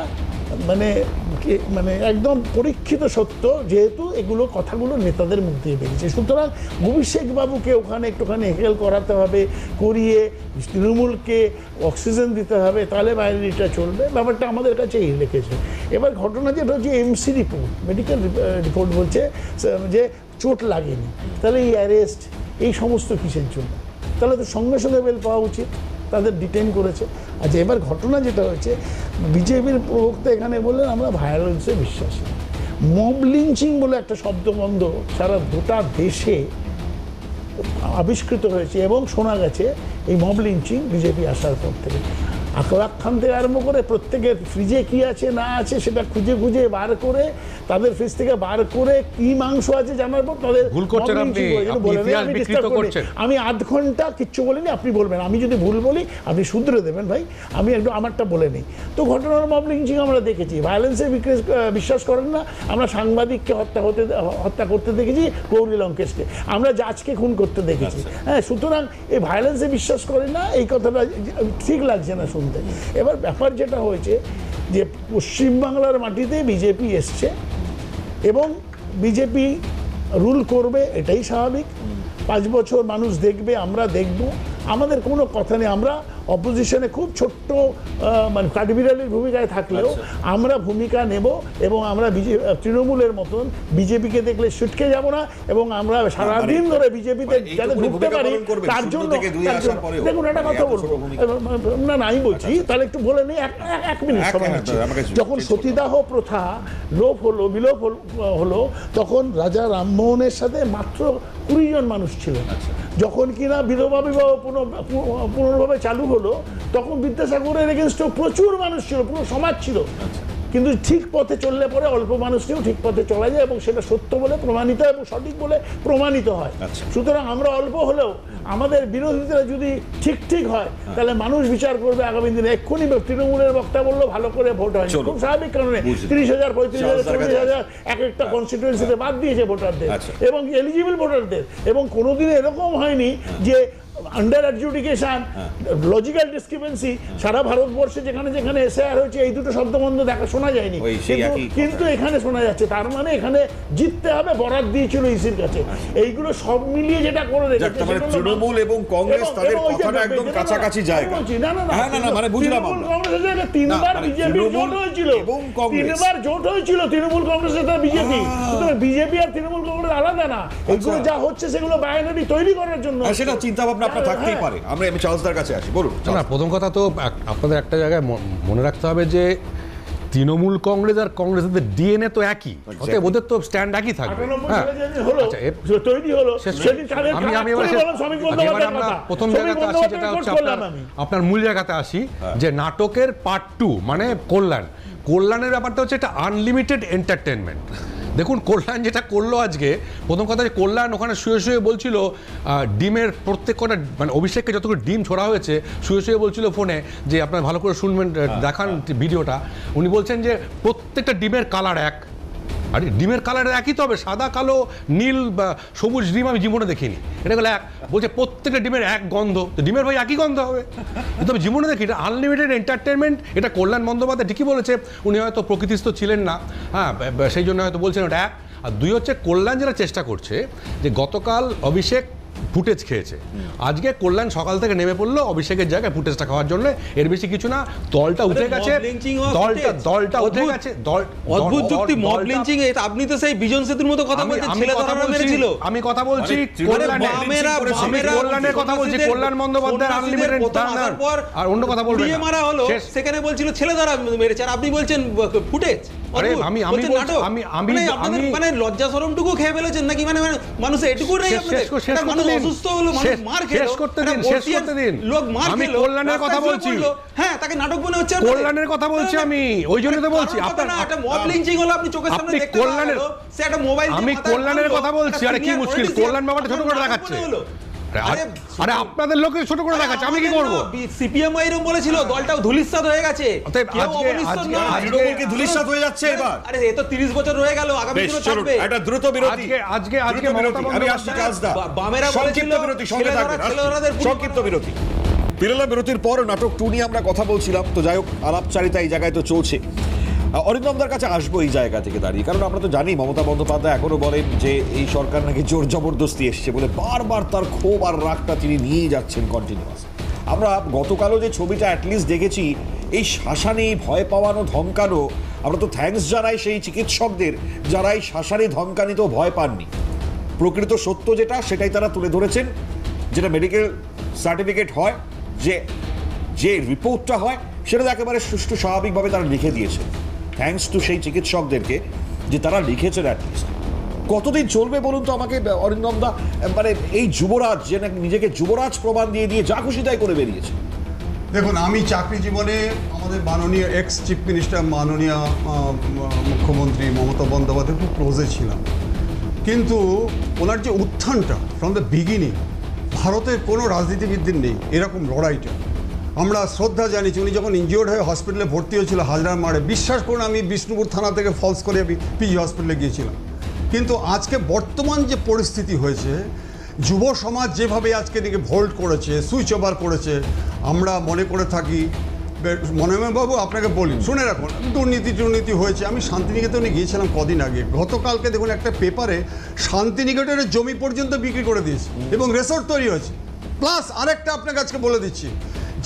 মানে একদম পরীক্ষিত সত্য, যেহেতু এগুলো কথাগুলো নেতাদের মুখ দিয়ে বেরিয়েছে। সুতরাং অভিষেক বাবুকে ওখানে একটুখানি হেল করাতে হবে, করিয়ে তৃণমূলকে অক্সিজেন দিতে হবে, তাহলে বাইরেটা চলবে। ব্যাপারটা আমাদের কাছে এই লিখেছে। এবার ঘটনা যেটা হচ্ছে এমসি রিপোর্ট, মেডিকেল রিপোর্ট বলছে যে চোট লাগেনি, তাহলে এই অ্যারেস্ট এই সমস্ত কিসের জন্য? তাহলে তো সঙ্গে সঙ্গে বেল পাওয়া উচিত, তাদের ডিটেইন করেছে। আচ্ছা, এবার ঘটনা যেটা হয়েছে, বিজেপির প্রবক্তা এখানে বললেন আমরা ভায়োলেন্সে বিশ্বাসী। মব লিঞ্চিং বলে একটা শব্দবন্ধ সারা গোটা দেশে আবিষ্কৃত হয়েছে, এবং শোনা গেছে এই মব লিঞ্চিং বিজেপি আসার পর থেকে। আকলাক খান থেকে আরম্ভ করে প্রত্যেকের ফ্রিজে কি আছে না আছে সেটা খুঁজে খুঁজে বার করে, তাদের ফ্রিজ থেকে বার করে কি মাংস আছে জানার পর তাদের আমি আধ ঘন্টা কিচ্ছু বলিনি, আপনি বলবেন, আমি যদি ভুল বলি আপনি শুধরে দেবেন ভাই, আমি একটু আমারটা বলে নিই। তো ঘটনার মব লিঞ্চিং আমরা দেখেছি, ভায়োলেন্সে বিশ্বাস করেন না, আমরা সাংবাদিককে হত্যা করতে দেখেছি, গৌরী লঙ্কেশকে আমরা জাজকে খুন করতে দেখেছি। হ্যাঁ, সুতরাং এই ভায়োলেন্সে বিশ্বাস করেন না, এই কথাটা ঠিক লাগছে না শুনতে। এবার ব্যাপার যেটা হয়েছে যে পশ্চিমবাংলার মাটিতে বিজেপি এসছে এবং বিজেপি রুল করবে, এটাই স্বাভাবিক। 5 বছর মানুষ দেখবে, আমরা দেখব, আমাদের কোনো কথা নেই। আমরা অপোজিশনে খুব ছোট্ট মানে কাঠবিড়ালির ভূমিকায় থাকলেও আমরা ভূমিকা নেব, এবং আমরা তৃণমূলের মতন বিজেপিকে দেখলে ছুটকে যাব না, এবং আমরা সারাদিন ধরে বিজেপিতে যাতে ঢুকতে পারি তার জন্য। দেখুন একটা কথা বলবো, না আমি বলছি, তাহলে একটু বলে নিই, 1 মিনিট সময় নিচ্ছি। যখন সতীদাহ প্রথা বিলোপ হলো, তখন রাজা রামমোহনের সাথে মাত্র 20 জন মানুষ ছিলেন। যখন কিনা বিধবা বিবাহ পুনর্ভাবে চালু হলো, তখন বিদ্যাসাগরের এগেনস্টে প্রচুর মানুষ ছিল, পুরো সমাজ ছিল। কিন্তু ঠিক পথে চললে পরে অল্প মানুষকেও ঠিক পথে চলা যায়, এবং সেটা সত্য বলে প্রমাণিত এবং সঠিক বলে প্রমাণিত হয়। সুতরাং আমরা অল্প হলেও আমাদের বিরোধিতা যদি ঠিক হয়, তাহলে মানুষ বিচার করবে আগামী দিনে। এক্ষুনি তৃণমূলের বক্তা বললো ভালো করে ভোট হয়, খুব স্বাভাবিক কারণে 30,000, 35,000, 40,000 এক একটা কনস্টিটিউয়েন্সিতে বাদ দিয়েছে ভোটারদের, এবং এলিজিবল ভোটারদের। এবং কোনোদিন এরকম হয়নি যে আন্ডার অ্যাডজুডিকেশন, লজিক্যাল ডিসক্রিপেন্সি, সারা ভারতবর্ষে যেখানে যেখানে এসআইআর হয়েছে এই দুটো শব্দবন্ধ শোনা যায়নি, কিন্তু এখানে শোনা যাচ্ছে। তার মানে এখানে জিততে হবে, বরাত দিয়েছিল ইসির কাছে। এইগুলো সব মিলিয়ে যেটা করে রেখেছে তৃণমূল এবং কংগ্রেস, তাদের কথাটা একদম কাছাকাছি জায়গা। না মানে বুঝলাম, কংগ্রেসের জায়গায় 3বার বিজেপি জোট হয়েছিল, 3বার জোট হয়েছিল তৃণমূল কংগ্রেসের সাথে বিজেপি। সুতরাং বিজেপি আর তৃণমূল কংগ্রেস আলাদা না, এগুলো যা হচ্ছে সেগুলো বাইনারি তৈরি করার জন্য, সেটা চিন্তা ভাবনা আপনার থাকতেই পারে। আমি চার্লসদার কাছে আসি, বলুন। না, প্রথম কথা তো আপনাদের একটা জায়গায় মনে রাখতে হবে যে তৃণমূল কংগ্রেস আর কংগ্রেসের ডিএনএ তো একই, অতএব ওদের তো স্ট্যান্ড একই থাকবে। 98 হ্যাঁ। সালে যেদিন হলো, আচ্ছা, তৈরি হলো, শেষ- সেদিন তাদের আমি এবার করে বলো শ্রমিক বন্দ্যোপাধ্যায়ের আমরা কথা। প্রথম শ্রমিক জায়গাতে আসি, বন্দ্যোপাধ্যায়ের যেটা হচ্ছে কোট করলাম আমি। আপনার মূল জায়গাতে আসি, যে নাটকের পার্ট 2 মানে কল্যাণের ব্যাপারটা হচ্ছে একটা আনলিমিটেড এন্টারটেনমেন্ট। দেখুন কল্যাণ যেটা করলো আজকে, প্রথম কথা যে কল্যাণ ওখানে শুয়ে শুয়ে বলছিল ডিমের প্রত্যেক কটা, মানে অভিষেককে যতগুলো ডিম ছোড়া হয়েছে শুয়ে শুয়ে বলছিল ফোনে যে আপনার ভালো করে শুনবেন, দেখান ভিডিওটা। উনি বলছেন যে প্রত্যেকটা ডিমের কালার এক। আরে ডিমের কালার একই তো হবে, সাদা কালো নীল বা সবুজ ডিম আমি জীবনে দেখিনি। এটা হলো এক, বলছে প্রত্যেকটা ডিমের এক গন্ধ, তো ডিমের ভাই একই গন্ধ হবে, কিন্তু আমি জীবনে দেখি। এটা আনলিমিটেড এন্টারটেনমেন্ট, এটা কল্যাণ বন্দ্যোপাধ্যায় ঠিকই বলেছে। উনি হয়তো প্রকৃতিস্থ ছিলেন না, হ্যাঁ, সেই জন্য হয়তো বলছেন ওটা এক। আর দুই হচ্ছে কল্যাণ যেটা চেষ্টা করছে, যে গতকাল অভিষেক ফুটেজ খেয়েছে, আজকে কল্যাণ সকাল থেকে নেমে পড়লো অভিষেকের জায়গায় ফুটেজটা খাওয়ার জন্য। এর বেশি কিছু না, দলটা উঠে গেছে, দলটা উঠে গেছে। অদ্ভুত যুক্তি, মব লিঞ্চিং। আপনি তো সেই বিজন সেতুর মতো কথা বলছেন, ছেলে ধরানো মেরেছিল। আমি কথা বলছি কল্যাণের কথা বলছি, কল্যাণ বন্দ্যোপাধ্যায় আনলিমিটেড আর অন্য কথা বলবেন না। মারা হলো, সেখানে বলছিল ছেলে ধরা মেরেছে, আর আপনি বলছেন ফুটেজ। আরে আমি মানে লজ্জা শরমটুকু খেয়ে ফেলেছেন নাকি? মানে মানুষ এটুকু নেই আপনাদের? মানুষ অসুস্থ হলো, মানুষ মার খেলো, শেষ করতে দিন। লোক মার আমি খেলো, কল্যাণের কথা বলছি। হ্যাঁ, তাকে নাটক মনে হচ্ছে। কল্যাণের কথা বলছি আমি, ওই জন্য তো বলছি। একটা মব লিঞ্চিং হলো, আপনি চোখের সামনে দেখতে পেলেন, সে একটা মোবাইল, আমি কল্যাণের কথা বলছি। আরে কি মুশকিল, কল্যাণ বাবাটা ছোট করে দেখাচ্ছে। আরে আপনাদের লোকে ছোট করে দেখাচ্ছে, আমি কি করবো? সিপিএম এরকম বলেছিল, দলটাও ধুলিস্যাৎ হয়ে গেছে। তৃণমূলকে ধূলিসাৎ হয়ে যাচ্ছে এবার। আরে এ তো 30 বছর রয়ে গেল, আগামী দিনে থাকবে। একটা দ্রুত বিরতি। আজকে আমি আসছি কাজদা। বামেরা সংক্ষিপ্ত বিরতি, সঙ্গে থাকবেন। সংক্ষিপ্ত বিরতি। বিরলা বিরতির পর নাটক 2 নিয়ে আমরা কথা বলছিলাম। তো যাই হোক, আলাপচারিতা এই জায়গায় তো চলছে। অরিন্দমদার কাছে আসবো এই জায়গা থেকে দাঁড়িয়ে, কারণ আমরা তো জানি মমতা বন্দ্যোপাধ্যায় এখনো বলেন যে এই সরকার নাকি জোর জবরদস্তি এসছে বলে বারবার তার ক্ষোভ আর রাগটা তিনি নিয়েই যাচ্ছেন কন্টিনিউয়াস। আমরা গতকালও যে ছবিটা অ্যাটলিস্ট দেখেছি, এই শাসানি, ভয় পাওয়ানো, ধমকানো, আমরা তো থ্যাঙ্কস জানাই সেই চিকিৎসকদের যারা এই শাসানি ধমকানিতেও ভয় পাননি। প্রকৃত সত্য যেটা, সেটাই তারা তুলে ধরেছেন। যেটা মেডিকেল সার্টিফিকেট হয়, যে রিপোর্টটা হয়, সেটা একেবারে সুষ্ঠু স্বাভাবিকভাবে তারা লিখে দিয়েছে। থ্যাঙ্কস টু সেই চিকিৎসকদেরকে যে তারা লিখেছেন অ্যাটলিস্ট। কতদিন চলবে বলুন তো আমাকে অরিন্দমদা? মানে এই যুবরাজ যে নাকি নিজেকে যুবরাজ প্রমাণ দিয়ে যা খুশি তাই করে বেরিয়েছে। দেখুন, আমি চাকরি জীবনে আমাদের মাননীয় এক্স চিফ মিনিস্টার, মাননীয় মুখ্যমন্ত্রী মমতা বন্দ্যোপাধ্যায় খুব ক্লোজে ছিলাম, কিন্তু ওনার যে উত্থানটা ফ্রম দ্য বিগিনিং, ভারতের কোনো রাজনীতিবিদদের নেই এরকম লড়াইটা। আমরা শ্রদ্ধা জানিয়েছি। উনি যখন ইনজিওর্ড হয়ে হসপিটালে ভর্তি হয়েছিল হাজরার মারে, বিশ্বাস করুন আমি বিষ্ণুপুর থানা থেকে ফলস করে পিজি হসপিটালে গিয়েছিলাম। কিন্তু আজকে বর্তমান যে পরিস্থিতি হয়েছে, যুব সমাজ যেভাবে আজকে দিকে ভোল্ট করেছে, সুইচ ওভার করেছে, আমরা মনে করে থাকি। মনোরমবাবু আপনাকে বলি, শুনে রাখুন, দুর্নীতি হয়েছে। আমি শান্তিনিকেতনে গিয়েছিলাম কদিন আগে। গতকালকে দেখুন একটা পেপারে শান্তিনিকেতনের জমি পর্যন্ত বিক্রি করে দিয়েছে এবং রিসোর্ট তৈরি হয়েছে। প্লাস আরেকটা আপনাকে আজকে বলে দিচ্ছি,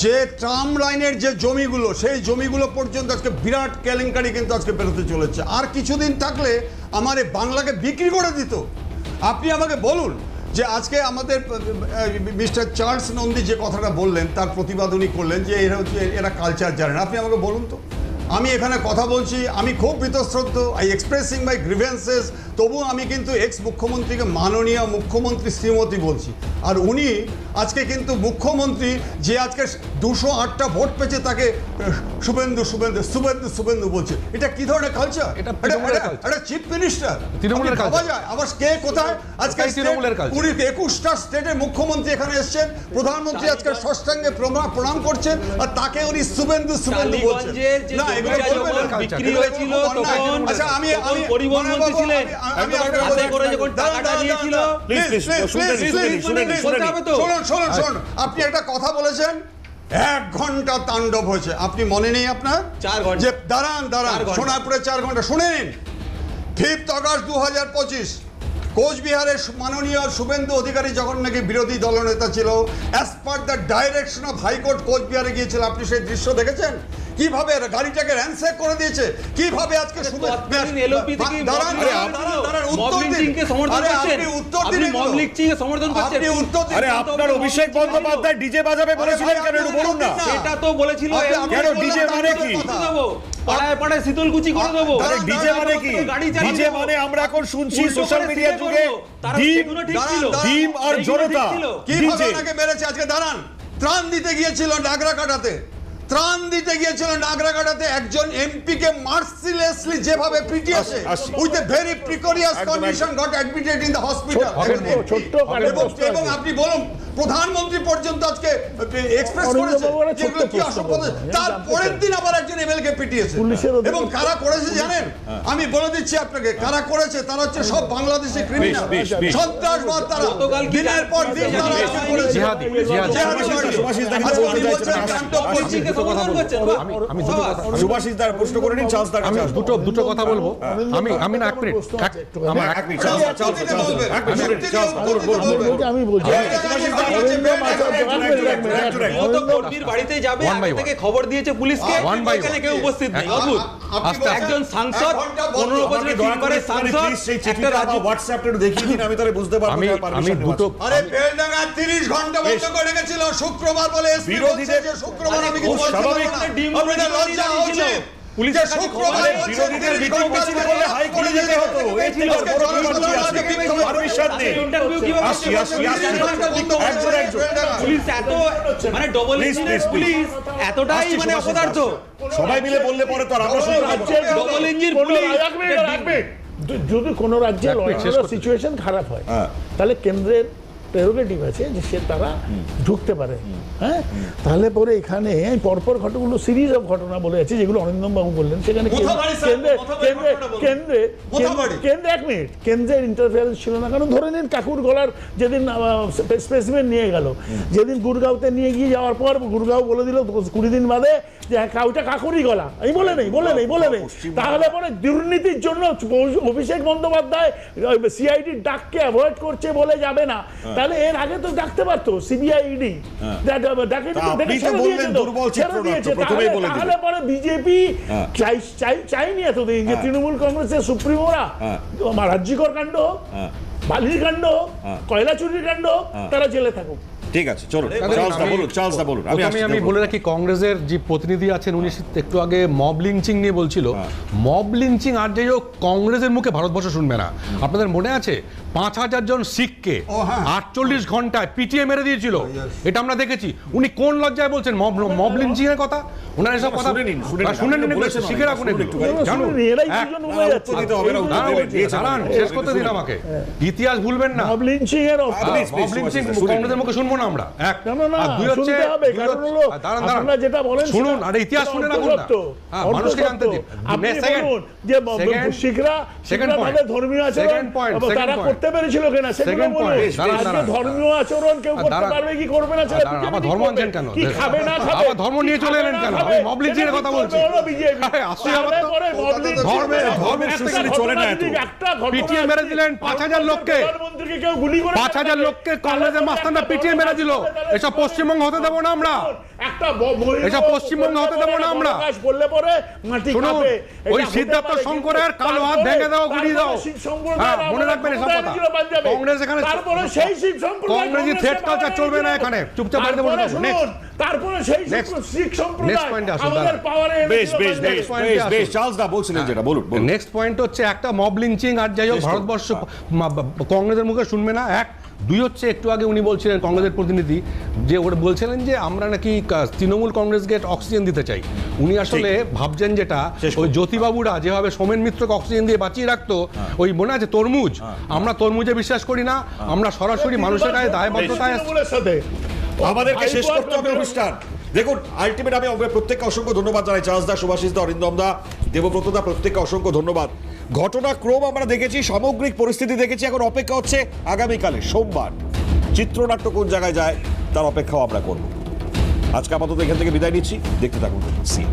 যে ট্রাম লাইনের যে জমিগুলো, সেই জমিগুলো পর্যন্ত আজকে বিরাট কেলেঙ্কারি কিন্তু আজকে বেরোতে চলেছে। আর কিছুদিন থাকলে আমার এই বাংলাকে বিক্রি করে দিত। আপনি আমাকে বলুন যে আজকে আমাদের মিস্টার চার্লস নন্দী যে কথাটা বললেন, তার প্রতিবাদ উনি করলেন যে এরা কালচার জানেন। আপনি আমাকে বলুন তো, আমি এখানে কথা বলছি, আমি খুব বীতশ্রদ্ধ, আই এক্সপ্রেসিং মাই গ্রিভেন্সেস, তবু আমি কিন্তু এক্স মুখ্যমন্ত্রীকে মাননীয় মুখ্যমন্ত্রী শ্রীমতী বলছি। আর উনি আজকে কিন্তু মুখ্যমন্ত্রী যে আজকে 208টা ভোট পেয়েছে, তাকে শুভেন্দু শুভেন্দু শুভেন্দু শুভেন্দু বলছে। এটা কি ধরনের কালচার? এটা চিফ মিনিস্টার, তৃণমূলের কালচার। আবার কে কোথায় আজকে 21টা স্টেটের মুখ্যমন্ত্রী এখানে এসছেন, প্রধানমন্ত্রী আজকে ষষ্ঠাঙ্গে প্রণাম করছেন, আর তাকে উনি শুভেন্দু শুভেন্দু বলছেন। না, এগুলো বিক্রি হয়েছিল তখন। আচ্ছা, আমি পরিবহন মন্ত্রী ছিলেন, হাতে করে যখন টাকাটা নিয়েছিল। শুনুন, আপনি একটা কথা বলেছেন, 1 ঘন্টা তাণ্ডব হয়েছে। আপনি মনে নেই আপনার? 4 ঘন্টা। যে দাঁড়ান সোনারপুরে 4 ঘন্টা। শুনেন, 5 আগস্ট 2025 কোচবিহারের মাননীয় শুভেন্দু অধিকারী যখন নাকি বিরোধী দলনেতা ছিল, as per the direction of high court কোচবিহারে গিয়েছিল। আপনি সেই দৃশ্য দেখেছেন? কিভাবে গাড়িটাকে র্যানসেক করে দিয়েছে, কিভাবে আজকে তৎকালীন LOP থেকে দাঁড়ান, mob দাঁড়ান, দাঁড়ান, দাঁড়ান, mob উত্তর দিন। lynching-কে সমর্থন আরে করছেন। আপনি উত্তর দিন আপনি mob এগুলো। lynching-কে সমর্থন করছেন। আপনি উত্তর দিন। আরে আপনার অভিষেক বন্দ্যোপাধ্যায় ডিজে বাজাবে বলেছিলেন কেন, একটু বলুন না। সেটা তো বলেছিল কেন ডিজে মানে কি? দেবো পাড়ায় পাড়ায় শীতলকুচি করে দেবো। আরে ডিজে মানে কি? গাড়ি চালিয়ে ডিজে দেবো। মানে আমরা এখন শুনছি উল্টো সোশ্যাল করে মিডিয়া সিটে যুগে করবো। তারা ডিম সেগুলো ঠিক ছিল। ডিম আর সেইগুলো জনতা ঠিক ছিল। কিভাবে ডিজে। ওনাকে মেরেছে আজকে দাঁড়ান। ত্রাণ দিতে গিয়েছিল নাগরাকাটাতে, ত্রাণ দিতে গিয়েছিল নাগরাকাটাতে একজন এমপি কে মার্সিলেসলি যেভাবে পিটিয়েছে, আসছি। উইথ এ ভেরি প্রিকরিয়াস একদম, condition goat admitted in the hospital. ছোট্ট কারেন্ট প্রশ্ন আছে। এবং আপনি বলুন প্রধানমন্ত্রী পর্যন্ত আজকে এক্সপ্রেস অরিন্দম করেছে বাবু একটা যেগুলো ছোট্ট কি প্রশ্ন অসম্ভব। করবেন। তার পরের দিন আবার একজন এমএলএ কে পিটিয়েছে। পুলিশের অধিকার- এবং কারা করেছে জানেন, আমি বলে দিচ্ছি আপনাকে কারা করেছে। তারা হচ্ছে সব বাংলাদেশি ক্রিমিনাল, বেশ, বেশ। সন্ত্রাসবাদ। তারা গতকাল কি দিনের পর দিন তারা আজকে করেছে। জিহাদি, জিহাদি। সুভাষিস দা আজকে বলতে উনি চাইছেন, বলছেন আসছি, কাণ্ড আসছি। কে সমর্থন করছেন? বাহ। আমি দুটো কথা সুভাষিস দার প্রশ্ন করে নিন, চান্স দার আমি কাছে আসবো। দুটো কথা বলবো। আমি না এক মিনিট আমার এক মিনিট, চান্স দার, চান্স দার, চান্স দার। এক মিনিট, চান্স দার, বলুন, বলুন, বলুন, বলুন। আমি বলছি ও তো কর্মীর বাড়িতে যাবে, One by আগে one. থেকে খবর দিয়েছে পুলিশকে, One by এখানে one. কেউ উপস্থিত নেই। অদ্ভুত। আস্তে আস্তে। একজন সাংসদ 15 বছরের তিনবারের সাংসদ একটা রাজ্য হোয়াটসঅ্যাপে একটু দেখিয়ে দিন, আমি তাহলে বুঝতে পারবো আমি যে আমি permission দুটো নেওয়া আরে বেলডাঙ্গা 30 ঘন্টা বন্ধ করে রেখেছিল শুক্রবার বলে এসপি বিরোধীদের- বলছে যে শুক্রবার আমি ও কিছু বলতে পারবো স্বাভাবিক না। ডিম আপনাদের লজ্জা ছিল। হচ্ছে পুলিশ যে শুক্রবার বিরোধীদের বিক্ষোভ মিছিল করলে হাইকোর্টে যেতে হতো। এই ছিল বড় বিপত্তি আছে। পারমিশন নেই। ইন্টারভিউ কিভাবে আসছি, আসছি, আসছি। একজন, একজন। পুলিশ এত মানে ডবল Please, ইঞ্জিনের please, পুলিশ এতটাই আসছি, মানে সুভাষিস অপদার্থ। দাস। সবাই মিলে বললে পরে তো আর আমরা শুনতে পাবো না। ডবল ইঞ্জিন পুলিশ যদি কোনো রাজ্যে এক মিনিট শেষ করতে দিন। সিচুয়েশন খারাপ হয় হ্যাঁ। তাহলে কেন্দ্রের প্রেরোগেটিভ আছে যে সে তারা ঢুকতে পারে। হ্যাঁ, তাহলে পরে এখানে পরপর ঘটনাগুলো সিরিজ অফ ঘটনা বলে আছে যেগুলো অরিন্দম বাবু বললেন। সেখানে মোথাবাড়ি স্যার, মোথাবাড়ি। কেন্দ্রে এক মিনিট কেন্দ্রের ইন্টারফেয়ারেন্স ছিল না। কারণ ধরে নিন কাকুর গলার যেদিন স্পেসিমেন নিয়ে গেল, যেদিন গুড়গাঁওতে নিয়ে গিয়ে যাওয়ার পর গুড়গাঁও বলে দিল 20 দিন বাদে যে ওইটা কাকুরই গলা। এই বলে নেই তাহলে পরে দুর্নীতির জন্য অভিষেক বন্দ্যোপাধ্যায় সিআইডির ডাককে অ্যাভয়েড করছে বলে যাবে না। তাহলে এর আগে তো ডাকতে পারতো সিবিআইডি, আপনি তো বললেন দুর্বল চিত্রনাট্য, প্রথমেই বলে দিলেন। তাহলে পরে বিজেপি চাইনি এতদিন যে তৃণমূল কংগ্রেসের সুপ্রিমোরা রাজ্যিকর কাণ্ড, বালির কাণ্ড, কয়লা চুরির কাণ্ড, তারা জেলে থাকুক। ঠিক আছে, চলুন চার্লস দা বলুন, চার্লস দা বলুন। আমি বলে রাখি কংগ্রেসের যে প্রতিনিধি আছেন উনি একটু আগে মব লিঞ্চিং নিয়ে বলছিল। মব লিঞ্চিং আর যাই হোক কংগ্রেসের মুখে ভারতবর্ষ শুনবে না। আপনাদের মনে আছে 5000 জন শিখকে 48 ঘন্টায় পিটিয়ে মেরে দিয়েছিল, এটা আমরা দেখেছি। উনি কোন লজ্জায় বলছেন মব লিঞ্চিং এর কথা? ওনার এসব কথা শুনে নিন, শিখে রাখুন একটু। জানুন এরাই দুজন উড়ে যাচ্ছে। দিতে হবে না, দাঁড়ান, শেষ করতে দিন আমাকে। ইতিহাস ভুলবেন না। মব লিঞ্চিং এর মব লিঞ্চিং কংগ্রেসের মুখে শুনবো না আমরা। এক না, আর দুই হচ্ছে শুনতে হবে, কারণ হলো আপনারা যেটা বলেন শুনুন, সেটা আরে ইতিহাস শুনে রাখুন না। অন্তর্গত। মানুষকে জানতে দিন। আপনি Second, বলুন যে শিখরা second point, তাদের ধর্মীয় আচরণ second point, তারা second করতে পেরেছিল কিনা সেগুলো Second বলুন। point, দাঁড়ান, আজকে দাঁড়ান। ধর্মীয় আচরণ কেউ করতে দাঁড়ান। পারবে কি করবে না সেটা দাঁড়ান, BJP আবার ধর্ম করবে। আনছেন কেন? কি খাবে না খাবে, আবার ধর্ম নিয়ে চলে এলেন কেন? আমি mob lynching এর কথা বলছি। আরে আসুন আবার তো। ধর্মের সৃষ্টি চলে না এত। পিটিয়ে মেরে দিলেন 5000 লোককে। 5000 লোককে কংগ্রেসের মাস্তানরা পিটিয়ে মেরে দিল। এসব পশ্চিমবঙ্গ হতে দেবো না আমরা। এসব পশ্চিমবঙ্গ হতে দেবো না আমরা। বললে পরে মাটি শুনুন, খাবে। ওই সিদ্ধার্থ শঙ্করের কালো হাত ভেঙে দাও, গুড়িয়ে দাও। হ্যাঁ, মনে রাখবেন এসব কথা। কংগ্রেস এখানে তারপরে সেই শিখ সম্প্রদায় কংগ্রেসি থ্রেট কালচার চলবে না এখানে। চুপচাপ বাড়িতে বসে থাকুন। নেক্সট তারপরে সেই Next. শিখ Next সম্প্রদায় point আসুন, আমাদের দাঁড়ান। পাওয়ারে বেশ, চার্লস দা বলছিলেন যেটা, বলুন, বলুন। নেক্সট পয়েন্ট হচ্ছে একটা মব লিঞ্চিং আর যাই হোক ভারতবর্ষ কংগ্রেসের মুখে শুনবে না। এক দুই হচ্ছে একটু আগে উনি বলছিলেন কংগ্রেসের প্রতিনিধি যে ওরা বলছিলেন যে আমরা নাকি তৃণমূল কংগ্রেসকে অক্সিজেন দিতে চাই। উনি আসলে ভাবছেন যেটা ওই জ্যোতিবাবুরা যেভাবে সোমেন মিত্রকে অক্সিজেন দিয়ে বাঁচিয়ে রাখতো, ওই মনে আছে তরমুজ, আমরা তরমুজে বিশ্বাস করি না, আমরা সরাসরি মানুষের গায়ে দায়বদ্ধতায় সাথে আমাদেরকে শেষ করতে হবে অনুষ্ঠান। দেখুন, আলটিমেট আমি প্রত্যেককে অসংখ্য ধন্যবাদ জানাই। চার্লস দা, সুভাষিস দা, অরিন্দম দা, দেবব্রত দা, প্রত্যেককে অসংখ্য ধন্যবাদ। ঘটনাক্রম আমরা দেখেছি, সামগ্রিক পরিস্থিতি দেখেছি। এখন অপেক্ষা হচ্ছে আগামীকালে সোমবার চিত্রনাট্য কোন জায়গায় যায় তার অপেক্ষাও আমরা করব। আজকে আপাতত এখান থেকে বিদায় নিচ্ছি। দেখতে থাকুন সি।